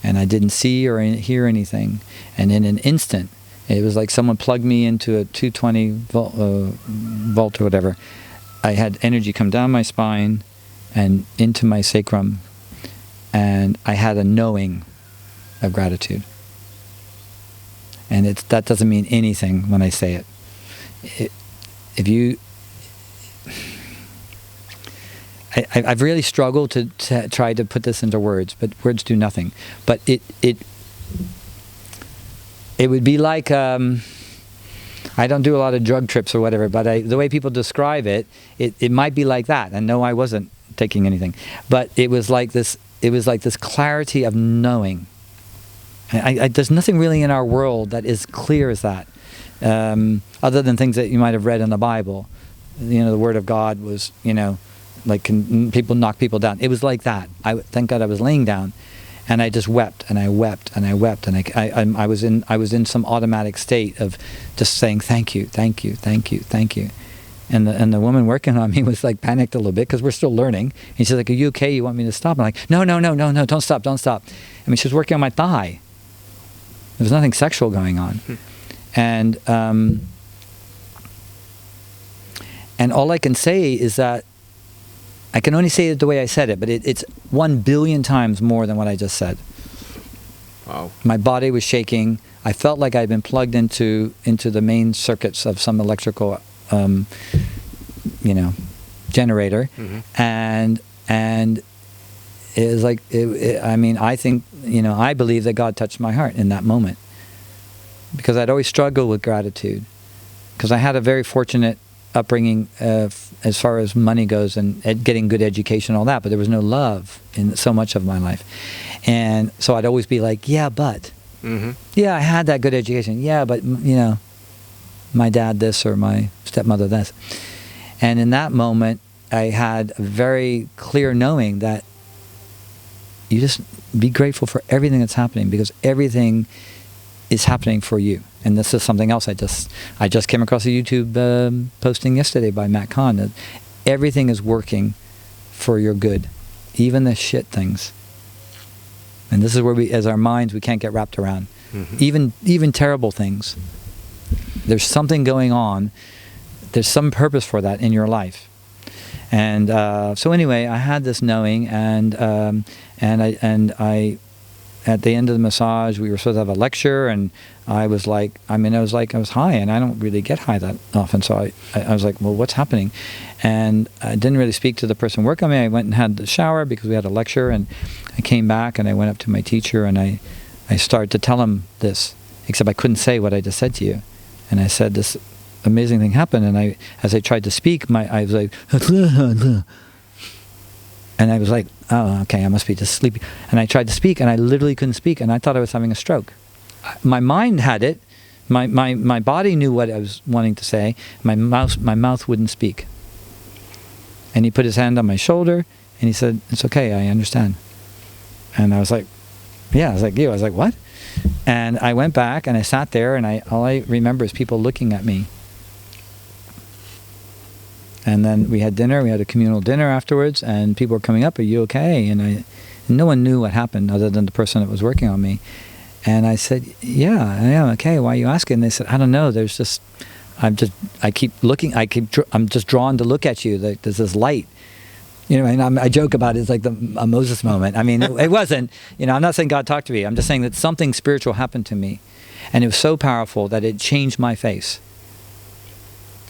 And I didn't see or hear anything. And in an instant, it was like someone plugged me into a 220 volt or whatever. I had energy come down my spine and into my sacrum, and I had a knowing of gratitude. And that doesn't mean anything when I say it. I've really struggled to try to put this into words, but words do nothing. But it would be like, I don't do a lot of drug trips or whatever, but the way people describe it might be like that. And no, I wasn't taking anything, but it was like this clarity of knowing. There's nothing really in our world that is clear as that, other than things that you might have read in the Bible. You know, the Word of God was, you know, like, can people knock people down? It was like that. Thank God I was laying down, and I just wept and I wept and I wept, and I was in some automatic state of just saying thank you, thank you, thank you, thank you. And the woman working on me was like panicked a little bit because we're still learning. And she's like, "Are you okay? You want me to stop?" I'm like, No, don't stop. I mean, she was working on my thigh. There was nothing sexual going on. And all I can say is that I can only say it the way I said it, but it's 1 billion times more than what I just said. Wow. My body was shaking. I felt like I'd been plugged into the main circuits of some electrical, generator. Mm-hmm. And it was like, I mean, I think, I believe that God touched my heart in that moment. Because I'd always struggled with gratitude. Because I had a very fortunate upbringing as far as money goes and getting good education and all that, but there was no love in so much of my life. And so I'd always be like, yeah, but. Mm-hmm. Yeah, I had that good education. Yeah, but, my dad this or my stepmother this. And in that moment, I had a very clear knowing that you just be grateful for everything that's happening, because everything is happening for you. And this is something else I just came across a YouTube posting yesterday by Matt Kahn, that everything is working for your good, even the shit things. And this is where we, as our minds, we can't get wrapped around. Even terrible things. There's something going on. There's some purpose for that in your life. And so anyway, I had this knowing, and I at the end of the massage, we were supposed to have a lecture, and I was high, and I don't really get high that often. So I was like, well, what's happening? And I didn't really speak to the person working on me. I went and had the shower because we had a lecture, and I came back and I went up to my teacher and I started to tell him this, except I couldn't say what I just said to you. And I said, this amazing thing happened, and as I tried to speak, I was like, and I was like, oh, okay, I must be just sleepy. And I tried to speak, and I literally couldn't speak, and I thought I was having a stroke. My mind had it. My body knew what I was wanting to say. My mouth wouldn't speak. And he put his hand on my shoulder, and he said, it's okay, I understand. And I was like, yeah, I was like you. I was like, what? And I went back, and I sat there, and all I remember is people looking at me. And then we had dinner. We had a communal dinner afterwards, and people were coming up, are you okay? And no one knew what happened other than the person that was working on me. And I said, yeah, I am okay. Why are you asking? And they said, I don't know. I keep looking. I'm just drawn to look at you. Like, there's this light. And I joke about it. It's like a Moses moment. I mean, it wasn't. I'm not saying God talked to me. I'm just saying that something spiritual happened to me, and it was so powerful that it changed my face.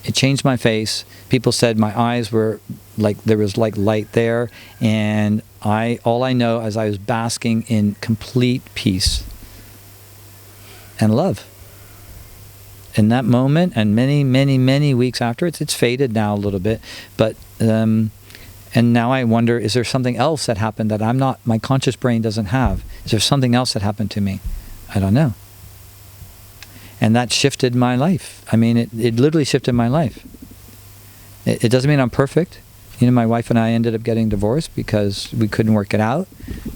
It changed my face. People said my eyes were like, there was like light there, and all I know is I was basking in complete peace and love. In that moment, and many, many, many weeks afterwards, it's faded now a little bit, but and now I wonder, is there something else that happened that my conscious brain doesn't have? Is there something else that happened to me? I don't know. And that shifted my life. I mean, it literally shifted my life. It doesn't mean I'm perfect. My wife and I ended up getting divorced because we couldn't work it out.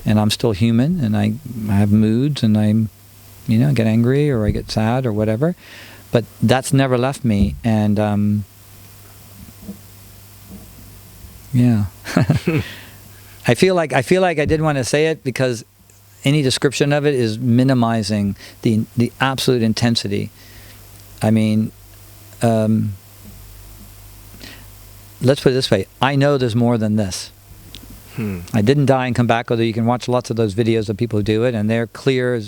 And I'm still human, and I have moods, and I get angry, or I get sad, or whatever. But that's never left me. And yeah. I feel like I didn't want to say it because any description of it is minimizing the absolute intensity. I mean, let's put it this way. I know there's more than this. I didn't die and come back, although you can watch lots of those videos of people who do it, and they're clear.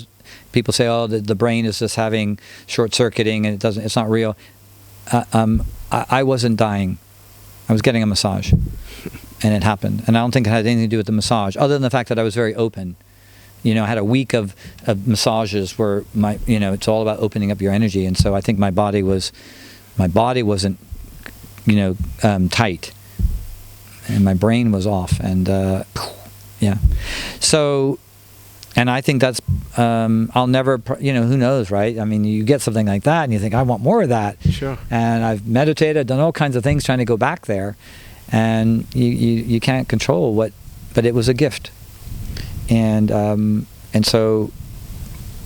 People say, oh, the brain is just having short-circuiting, and it's not real. I wasn't dying. I was getting a massage, and it happened. And I don't think it had anything to do with the massage, other than the fact that I was very open. I had a week of massages where it's all about opening up your energy, and so I think my body wasn't, tight, and my brain was off, and yeah. So, and I think that's I'll never, who knows, right? I mean, you get something like that, and you think, I want more of that. Sure. And I've meditated, done all kinds of things trying to go back there, and you can't control but it was a gift. And so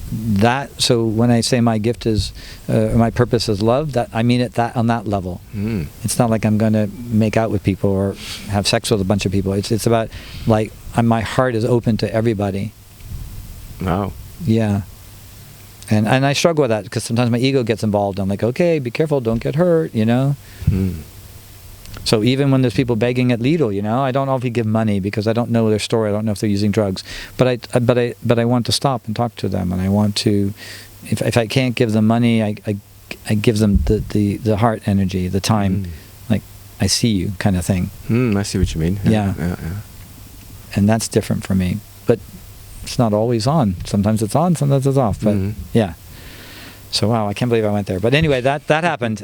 when I say my gift is, my purpose is love, that I mean it that on that level. It's not like I'm going to make out with people or have sex with a bunch of people. It's about like my heart is open to everybody. Wow. Yeah. And I struggle with that because sometimes my ego gets involved. I'm like, okay, be careful, don't get hurt, So even when there's people begging at Lidl, I don't know if you give money because I don't know their story. I don't know if they're using drugs, but I want to stop and talk to them, and I want to, if I can't give them money, I give them the heart energy, the time, like I see you kind of thing. I see what you mean. Yeah. And that's different for me, but it's not always on. Sometimes it's on, sometimes it's off. But yeah. So wow, I can't believe I went there. But anyway, that happened,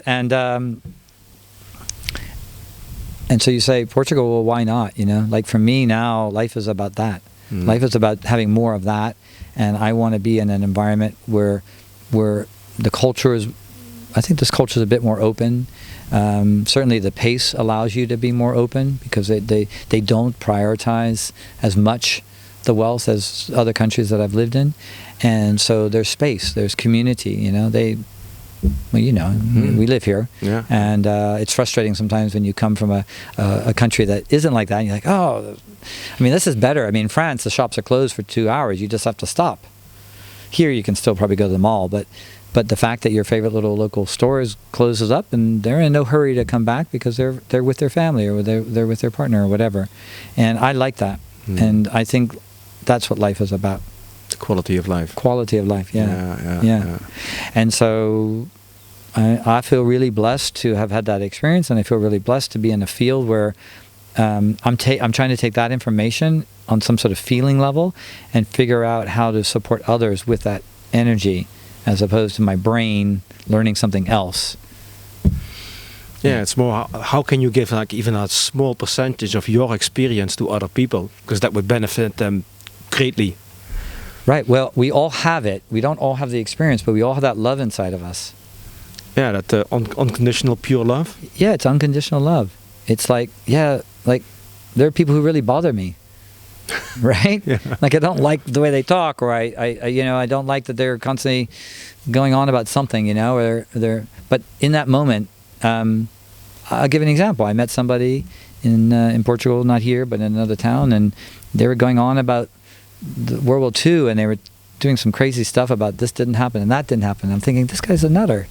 and so you say, Portugal, well, why not? Like for me now, life is about that. Life is about having more of that. And I want to be in an environment where the culture is, I think this culture is a bit more open. Certainly the pace allows you to be more open because they don't prioritize as much the wealth as other countries that I've lived in. And so there's space, there's community, Well, we live here, Yeah. and it's frustrating sometimes when you come from a country that isn't like that, and you're like, oh, I mean, this is better. I mean, in France, the shops are closed for 2 hours. You just have to stop. Here, you can still probably go to the mall, but the fact that your favorite little local store closes up, and they're in no hurry to come back because they're with their family or they're with their partner or whatever, and I like that, and I think that's what life is about. The quality of life. Quality of life, yeah. And so I feel really blessed to have had that experience, and I feel really blessed to be in a field where I'm trying to take that information on some sort of feeling level and figure out how to support others with that energy, as opposed to my brain learning something else. Yeah, it's more how can you give like even a small percentage of your experience to other people, because that would benefit them greatly. Right. Well, we all have it. We don't all have the experience, but we all have that love inside of us. Yeah, that unconditional pure love. Yeah, it's unconditional love. It's like, there are people who really bother me. Right? Yeah. Like, I don't like the way they talk, or I don't like that they're constantly going on about something, or but in that moment, I'll give an example. I met somebody in Portugal, not here, but in another town, and they were going on about World War II, and they were doing some crazy stuff about this didn't happen and that didn't happen. I'm thinking, this guy's a nutter,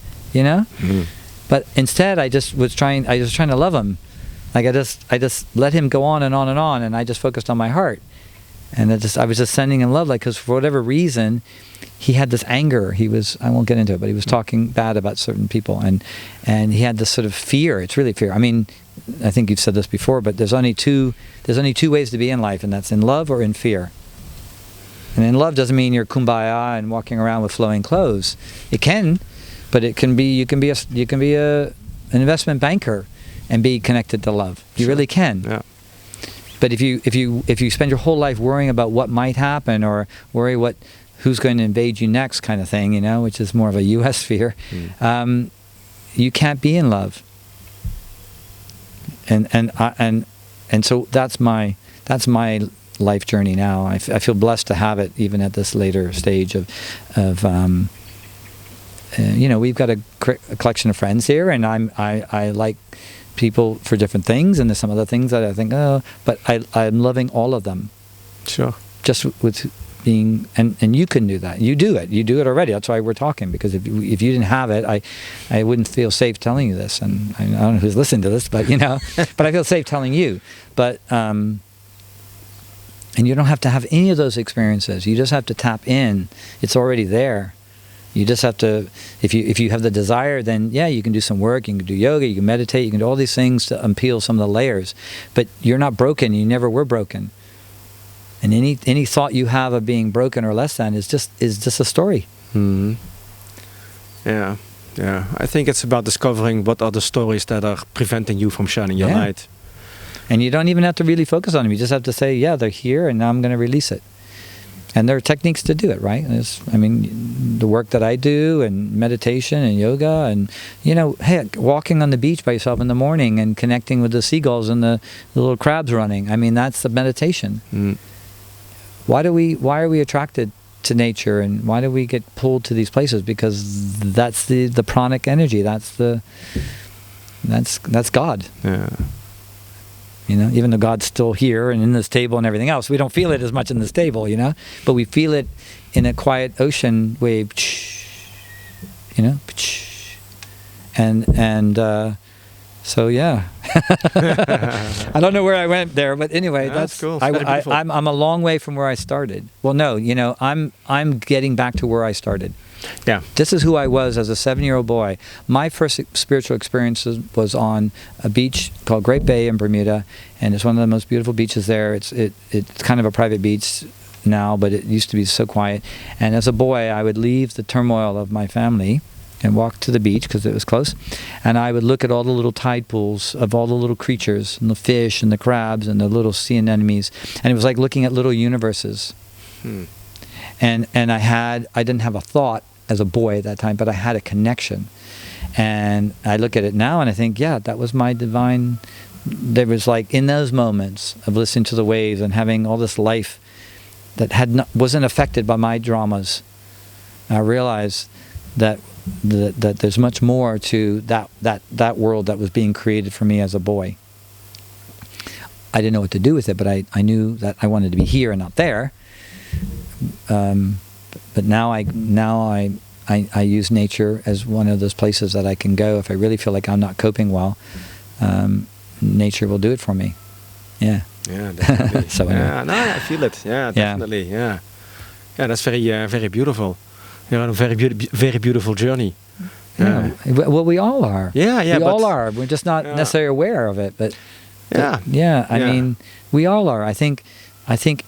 But instead, I was trying to love him. Like, I just let him go on and on and on, and I just focused on my heart. And I was just sending him love, because for whatever reason, he had this anger. I won't get into it, but he was talking bad about certain people, and he had this sort of fear. It's really fear. I mean, I think you've said this before, but there's only two ways to be in life, and that's in love or in fear. And in love doesn't mean you're kumbaya and walking around with flowing clothes. It can, but you can be an investment banker and be connected to love. You Sure. really can. Yeah. But if you spend your whole life worrying about what might happen, or worry who's going to invade you next, kind of thing, which is more of a U.S. fear, you can't be in love. And so that's my life journey now. I feel blessed to have it, even at this later stage of we've got a collection of friends here, and I like people for different things, and there's some other things that I think, but I'm loving all of them. Sure. Just with being, and you can do that. You do it already. That's why we're talking, because if you didn't have it, I wouldn't feel safe telling you this, and I don't know who's listening to this, but but I feel safe telling you. But and you don't have to have any of those experiences. You just have to tap in. It's already there. You just have to, if you have the desire, then yeah, you can do some work, you can do yoga, you can meditate, you can do all these things to unpeel some of the layers. But you're not broken, you never were broken. And any thought you have of being broken or less than is just a story. Mm-hmm. Yeah. I think it's about discovering what are the stories that are preventing you from shining your light. And you don't even have to really focus on them. You just have to say, yeah, they're here, and now I'm going to release it. And there are techniques to do it, right? The work that I do, and meditation and yoga, and hey, walking on the beach by yourself in the morning and connecting with the seagulls and the little crabs running. That's the meditation. Mm. Why are we attracted to nature, and why do we get pulled to these places? Because that's the pranic energy. That's God. Yeah. Even though God's still here and in this table and everything else, we don't feel it as much in this table, but we feel it in a quiet ocean wave, so yeah. I don't know where I went there, but anyway, that's cool. I'm a long way from where I started. Well, no, I'm getting back to where I started. Yeah. This is who I was as a 7-year-old boy. My first spiritual experience was on a beach called Great Bay in Bermuda, and it's one of the most beautiful beaches there. It's kind of a private beach now, but it used to be so quiet. And as a boy, I would leave the turmoil of my family and walk to the beach because it was close, and I would look at all the little tide pools of all the little creatures, and the fish and the crabs and the little sea anemones, and it was like looking at little universes. And I didn't have a thought as a boy at that time, but I had a connection. And I look at it now and I think, yeah, that was my divine. There was like, in those moments of listening to the waves and having all this life that wasn't affected by my dramas, I realized that that there's much more to that world that was being created for me as a boy. I didn't know what to do with it, but I knew that I wanted to be here and not there. But now I use nature as one of those places that I can go if I really feel like I'm not coping well. Nature will do it for me. Yeah. Yeah, definitely. So anyway. Yeah, no, I feel it. Yeah, definitely. Yeah, yeah, that's very beautiful. You're on a very beautiful journey. Yeah. Well, we all are. Yeah, yeah. We all are. We're just not necessarily aware of it. But yeah, I mean, we all are. I think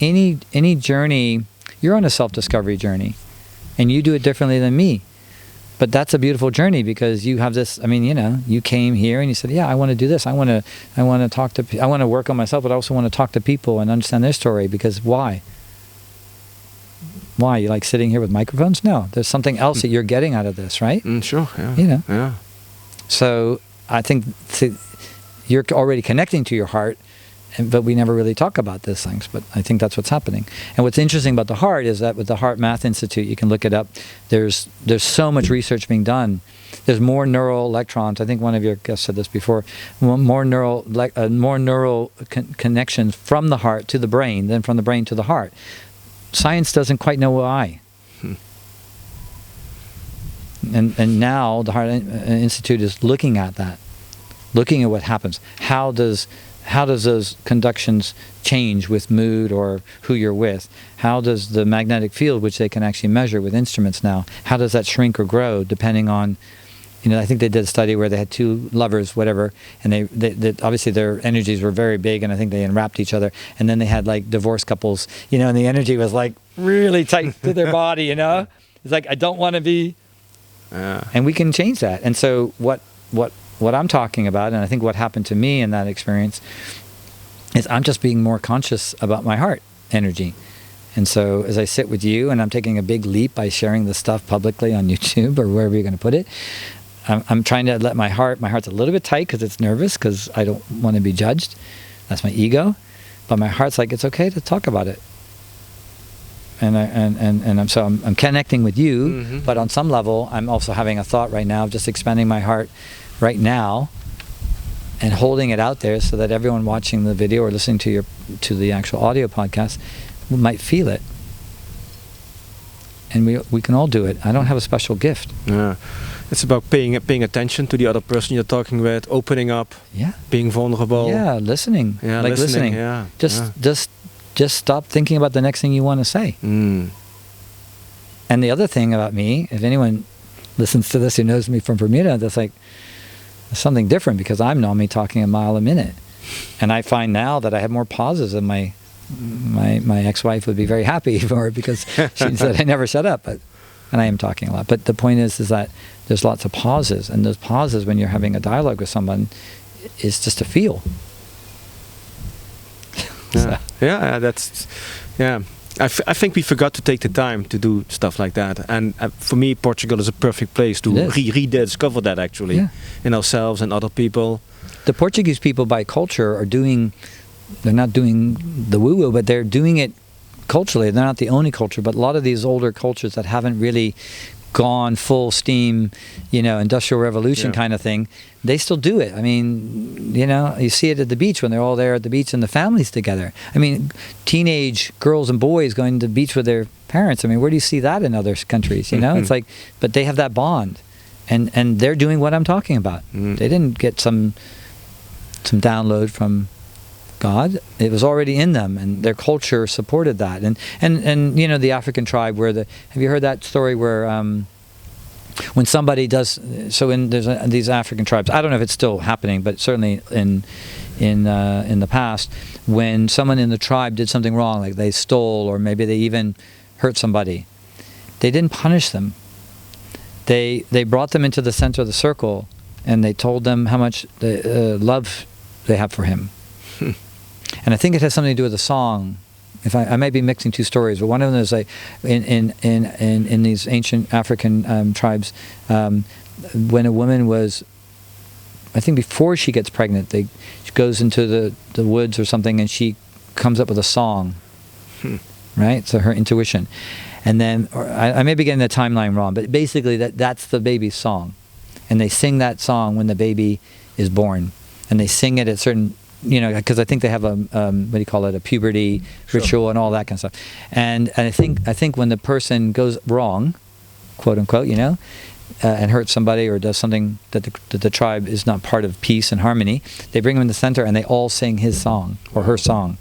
any journey, you're on a self-discovery journey, and you do it differently than me. But that's a beautiful journey because you have this. I mean, you came here and you said, "Yeah, I want to do this. I want to talk to. I want to work on myself, but I also want to talk to people and understand their story." Because why? Why? You like sitting here with microphones? No, there's something else that you're getting out of this, right? Sure. Yeah. Yeah. So I think you're already connecting to your heart. But we never really talk about these things. But I think that's what's happening. And what's interesting about the heart is that with the Heart Math Institute, you can look it up. There's so much research being done. There's more neural electrons. I think one of your guests said this before. More neural connections from the heart to the brain than from the brain to the heart. Science doesn't quite know why. And now the Heart Institute is looking at that, looking at what happens. How does those conductions change with mood or who you're with? How does the magnetic field, which they can actually measure with instruments now, how does that shrink or grow depending on, I think they did a study where they had two lovers, whatever, and they obviously their energies were very big, and I think they enwrapped each other, and then they had like divorced couples, and the energy was like really tight to their body, It's like, I don't want to be, and we can change that. And so what I'm talking about, and I think what happened to me in that experience, is I'm just being more conscious about my heart energy. And so as I sit with you, and I'm taking a big leap by sharing this stuff publicly on YouTube or wherever you're going to put it, I'm trying to let my heart's a little bit tight because it's nervous because I don't want to be judged. That's my ego. But my heart's like, it's okay to talk about it. And I'm connecting with you, but on some level, I'm also having a thought right now of just expanding my heart right now and holding it out there so that everyone watching the video or listening to the actual audio podcast might feel it. And we can all do it. I don't have a special gift. Yeah. It's about paying attention to the other person you're talking with, opening up, being vulnerable. Yeah, listening. Yeah, listening. Yeah. Just stop thinking about the next thing you want to say. And the other thing about me, if anyone listens to this who knows me from Bermuda, that's like something different because I'm normally talking a mile a minute. And I find now that I have more pauses than my ex-wife would be very happy for because she said I never shut up, and I am talking a lot. But the point is that there's lots of pauses, and those pauses when you're having a dialogue with someone is just to feel. I think we forgot to take the time to do stuff like that, and for me, Portugal is a perfect place to rediscover that actually in ourselves and other people. The Portuguese people, by culture, they're not doing the woo-woo, but they're doing it culturally. They're not the only culture, but a lot of these older cultures that haven't really gone full steam, industrial revolution kind of thing, they still do it. I mean, you see it at the beach when they're all there at the beach and the families together. I mean, teenage girls and boys going to the beach with their parents. I mean, where do you see that in other countries? It's like, but they have that bond, and they're doing what I'm talking about. They didn't get some download from God. It was already in them, and their culture supported that. And the African tribe have you heard that story where when somebody does, there's these African tribes, I don't know if it's still happening, but certainly in the past, when someone in the tribe did something wrong, like they stole or maybe they even hurt somebody, they didn't punish them. They brought them into the center of the circle, and they told them how much love they have for him. And I think it has something to do with the song. If I may be mixing two stories, but one of them is like in these ancient African tribes, when a woman was, I think before she gets pregnant, she goes into the woods or something, and she comes up with a song, right? So her intuition, And then, or I may be getting the timeline wrong, but basically that's the baby's song. And they sing that song when the baby is born. And they sing it at certain, because I think they have a, what do you call it, a puberty ritual and all that kind of stuff. And I think when the person goes wrong, quote unquote, and hurts somebody or does something that the tribe is not part of peace and harmony, they bring him in the center and they all sing his song or her song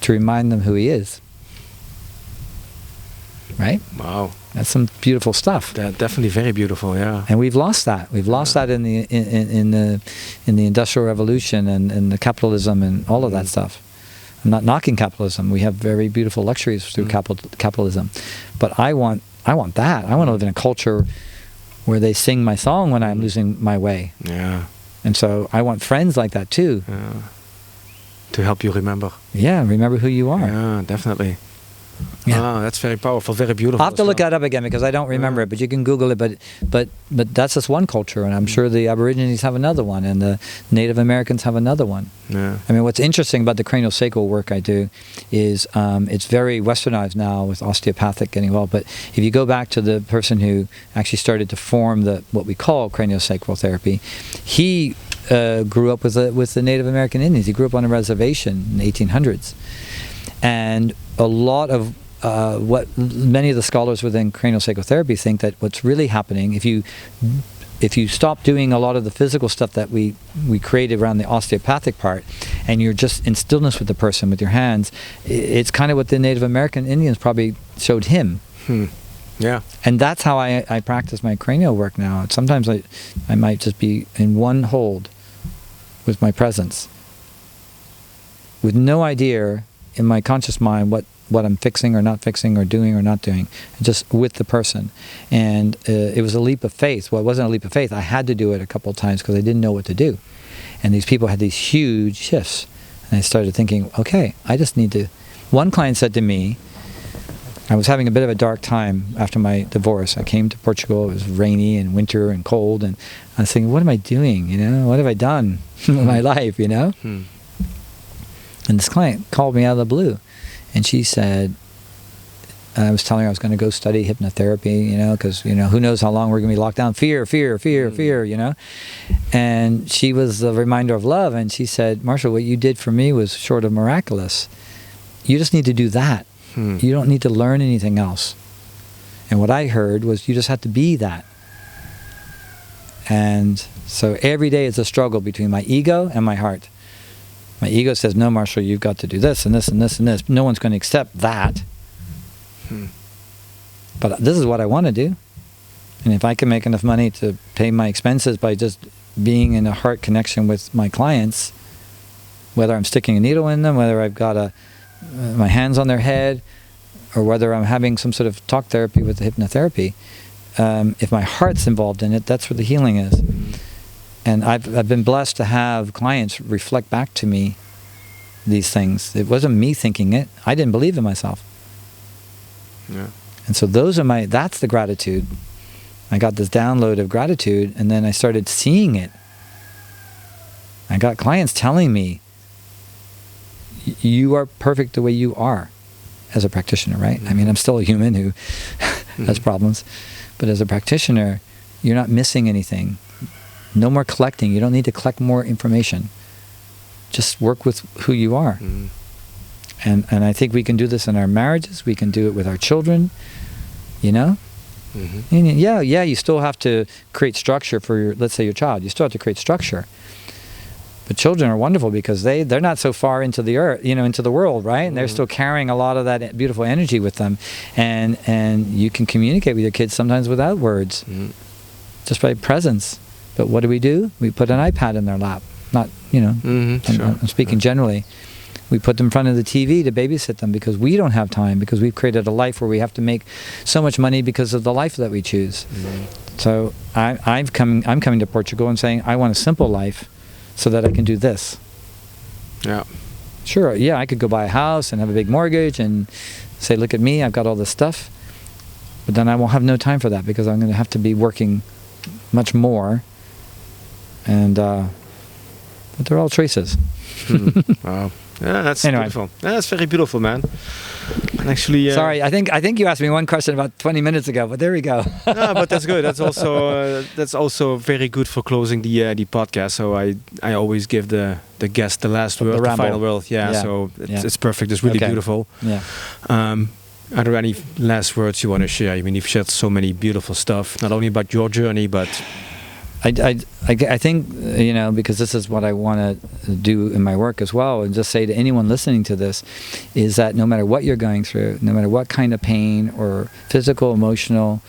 to remind them who he is. Right? Wow. That's some beautiful stuff. That's definitely very beautiful, yeah. And we've lost that. We've lost that in the Industrial Revolution and the capitalism and all of that stuff. I'm not knocking capitalism. We have very beautiful luxuries through capitalism. But I want that. I want to live in a culture where they sing my song when I'm losing my way. Yeah. And so I want friends like that too. Yeah. To help you remember. Yeah, remember who you are. Yeah, definitely. Yeah. Oh, that's very powerful, very beautiful. I'll have to look that up again because I don't remember it, but you can Google it. But that's just one culture, and I'm sure the Aborigines have another one, and the Native Americans have another one. Yeah. I mean, what's interesting about the craniosacral work I do is it's very westernized now with osteopathic getting well. But if you go back to the person who actually started to form what we call craniosacral therapy, he grew up with the Native American Indians. He grew up on a reservation in the 1800s. And a lot of what many of the scholars within craniosacral therapy think that what's really happening, if you stop doing a lot of the physical stuff that we created around the osteopathic part, and you're just in stillness with the person with your hands, it's kind of what the Native American Indians probably showed him. Yeah. And that's how I practice my cranial work now. Sometimes I might just be in one hold with my presence, with no idea in my conscious mind what I'm fixing or not fixing or doing or not doing, just with the person. And it was a leap of faith. Well, it wasn't a leap of faith. I had to do it a couple of times because I didn't know what to do. And these people had these huge shifts. And I started thinking, okay, I just need to... One client said to me, I was having a bit of a dark time after my divorce. I came to Portugal. It was rainy and winter and cold. And I was thinking, what am I doing? What have I done in my life, And this client called me out of the blue, and she said, I was telling her I was going to go study hypnotherapy, because, who knows how long we're going to be locked down. Fear, And she was the reminder of love, and she said, Marshall, what you did for me was short of miraculous. You just need to do that. You don't need to learn anything else. And what I heard was you just have to be that. And so every day it's a struggle between my ego and my heart. My ego says, no, Marshall, you've got to do this and this and this and this. No one's going to accept that. But this is what I want to do. And if I can make enough money to pay my expenses by just being in a heart connection with my clients, whether I'm sticking a needle in them, whether I've got my hands on their head, or whether I'm having some sort of talk therapy with the hypnotherapy, if my heart's involved in it, that's where the healing is. And I've been blessed to have clients reflect back to me these things. It wasn't me thinking it. I didn't believe in myself. Yeah. And so that's the gratitude. I got this download of gratitude, and then I started seeing it. I got clients telling me, you are perfect the way you are as a practitioner, right? I mean, I'm still a human who has problems. But as a practitioner, you're not missing anything. No more collecting. You don't need to collect more information. Just work with who you are. And I think we can do this in our marriages. We can do it with our children. And yeah, you still have to create structure for let's say your child. You still have to create structure. But children are wonderful because they're not so far into the earth, into the world, right? And they're still carrying a lot of that beautiful energy with them. And you can communicate with your kids sometimes without words, just by presence. But what do? We put an iPad in their lap. Not, I'm speaking generally. We put them in front of the TV to babysit them because we don't have time, because we've created a life where we have to make so much money because of the life that we choose. So I'm coming to Portugal and saying, I want a simple life so that I can do this. Yeah. Sure, yeah, I could go buy a house and have a big mortgage and say, look at me, I've got all this stuff. But then I won't have no time for that because I'm going to have to be working much more. And but they're all choices. Wow. Yeah, that's Anyway. beautiful. Yeah, that's very beautiful, man. And actually, Sorry, I think you asked me one question about 20 minutes ago, but there we go. no, but that's good. That's also very good for closing the podcast. So I always give the guest the last word, the ramble. final word. Yeah. So it's perfect. It's really beautiful. Yeah. Are there any last words you want to share? I mean, you've shared so many beautiful stuff, not only about your journey, but I think, because this is what I want to do in my work as well, and just say to anyone listening to this, is that no matter what you're going through, no matter what kind of pain or physical, emotional,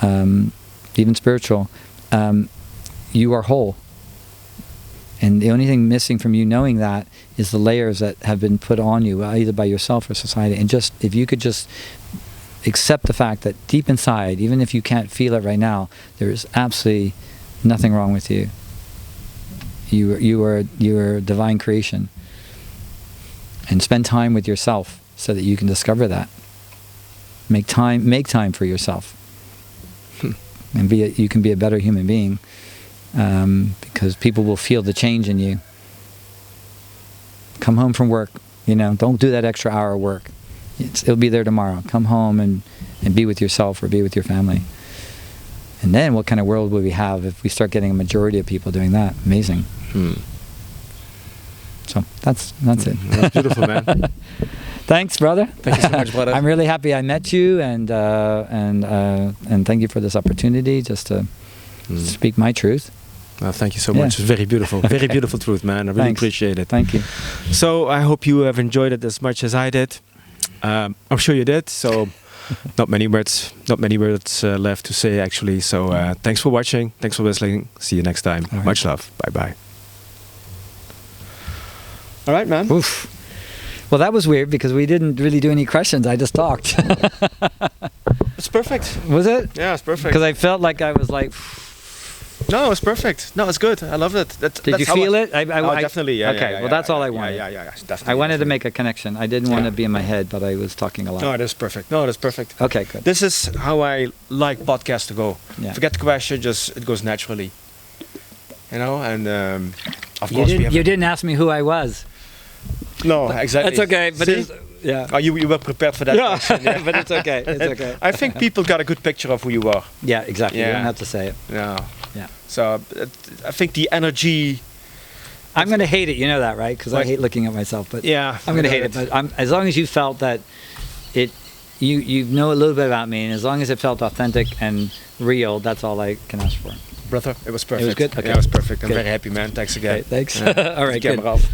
even spiritual, you are whole. And the only thing missing from you knowing that is the layers that have been put on you, either by yourself or society. And just, if you could just accept the fact that deep inside, even if you can't feel it right now, there is absolutely nothing wrong with you. You are a divine creation. And spend time with yourself so that you can discover that. Make time for yourself. And you can be a better human being. Because people will feel the change in you. Come home from work, don't do that extra hour of work. It'll be there tomorrow. Come home and be with yourself or be with your family. And then what kind of world would we have if we start getting a majority of people doing that? Amazing. So that's it. That's beautiful, man. Thanks, brother. Thank you so much, brother. I'm really happy I met you, and thank you for this opportunity just to speak my truth. Well, thank you so much. It's very beautiful. Very beautiful truth, man. I really appreciate it. Thank you. So I hope you have enjoyed it as much as I did. I'm sure you did. So not many words left to say, actually. So thanks for watching. Thanks for listening. See you next time. Right. Much love. Bye-bye. All right, man. Oof. Well, that was weird because we didn't really do any questions. I just talked. It's perfect. Was it? Yeah, it's perfect. Because I felt like I was like... No, it's perfect. No, it's good. I loved it. Did you feel it? Definitely. Yeah, okay, well, that's all I wanted. Yeah, definitely. I wanted to make a connection. I didn't want to be in my head, but I was talking a lot. No, that's perfect. No, that's perfect. Okay, good. This is how I like podcasts to go. Yeah. Forget the question, just it goes naturally. And of course you didn't ask me who I was. No, exactly. It's okay, but yeah. Oh, you were prepared for that question. Yeah. But it's okay. It's okay. I think people got a good picture of who you are. Yeah, exactly. Yeah. You don't have to say it. Yeah. Yeah. So I think the energy. I'm going to hate it. You know that, right? Because I hate looking at myself. But yeah, I'm going to hate it. But as long as you felt that you know a little bit about me, and as long as it felt authentic and real, that's all I can ask for. Brother, it was perfect. It was good? Okay. Yeah, it was perfect. I'm Good. very happy, man. Thanks again. Okay, thanks. Yeah. All right, good. Camera off.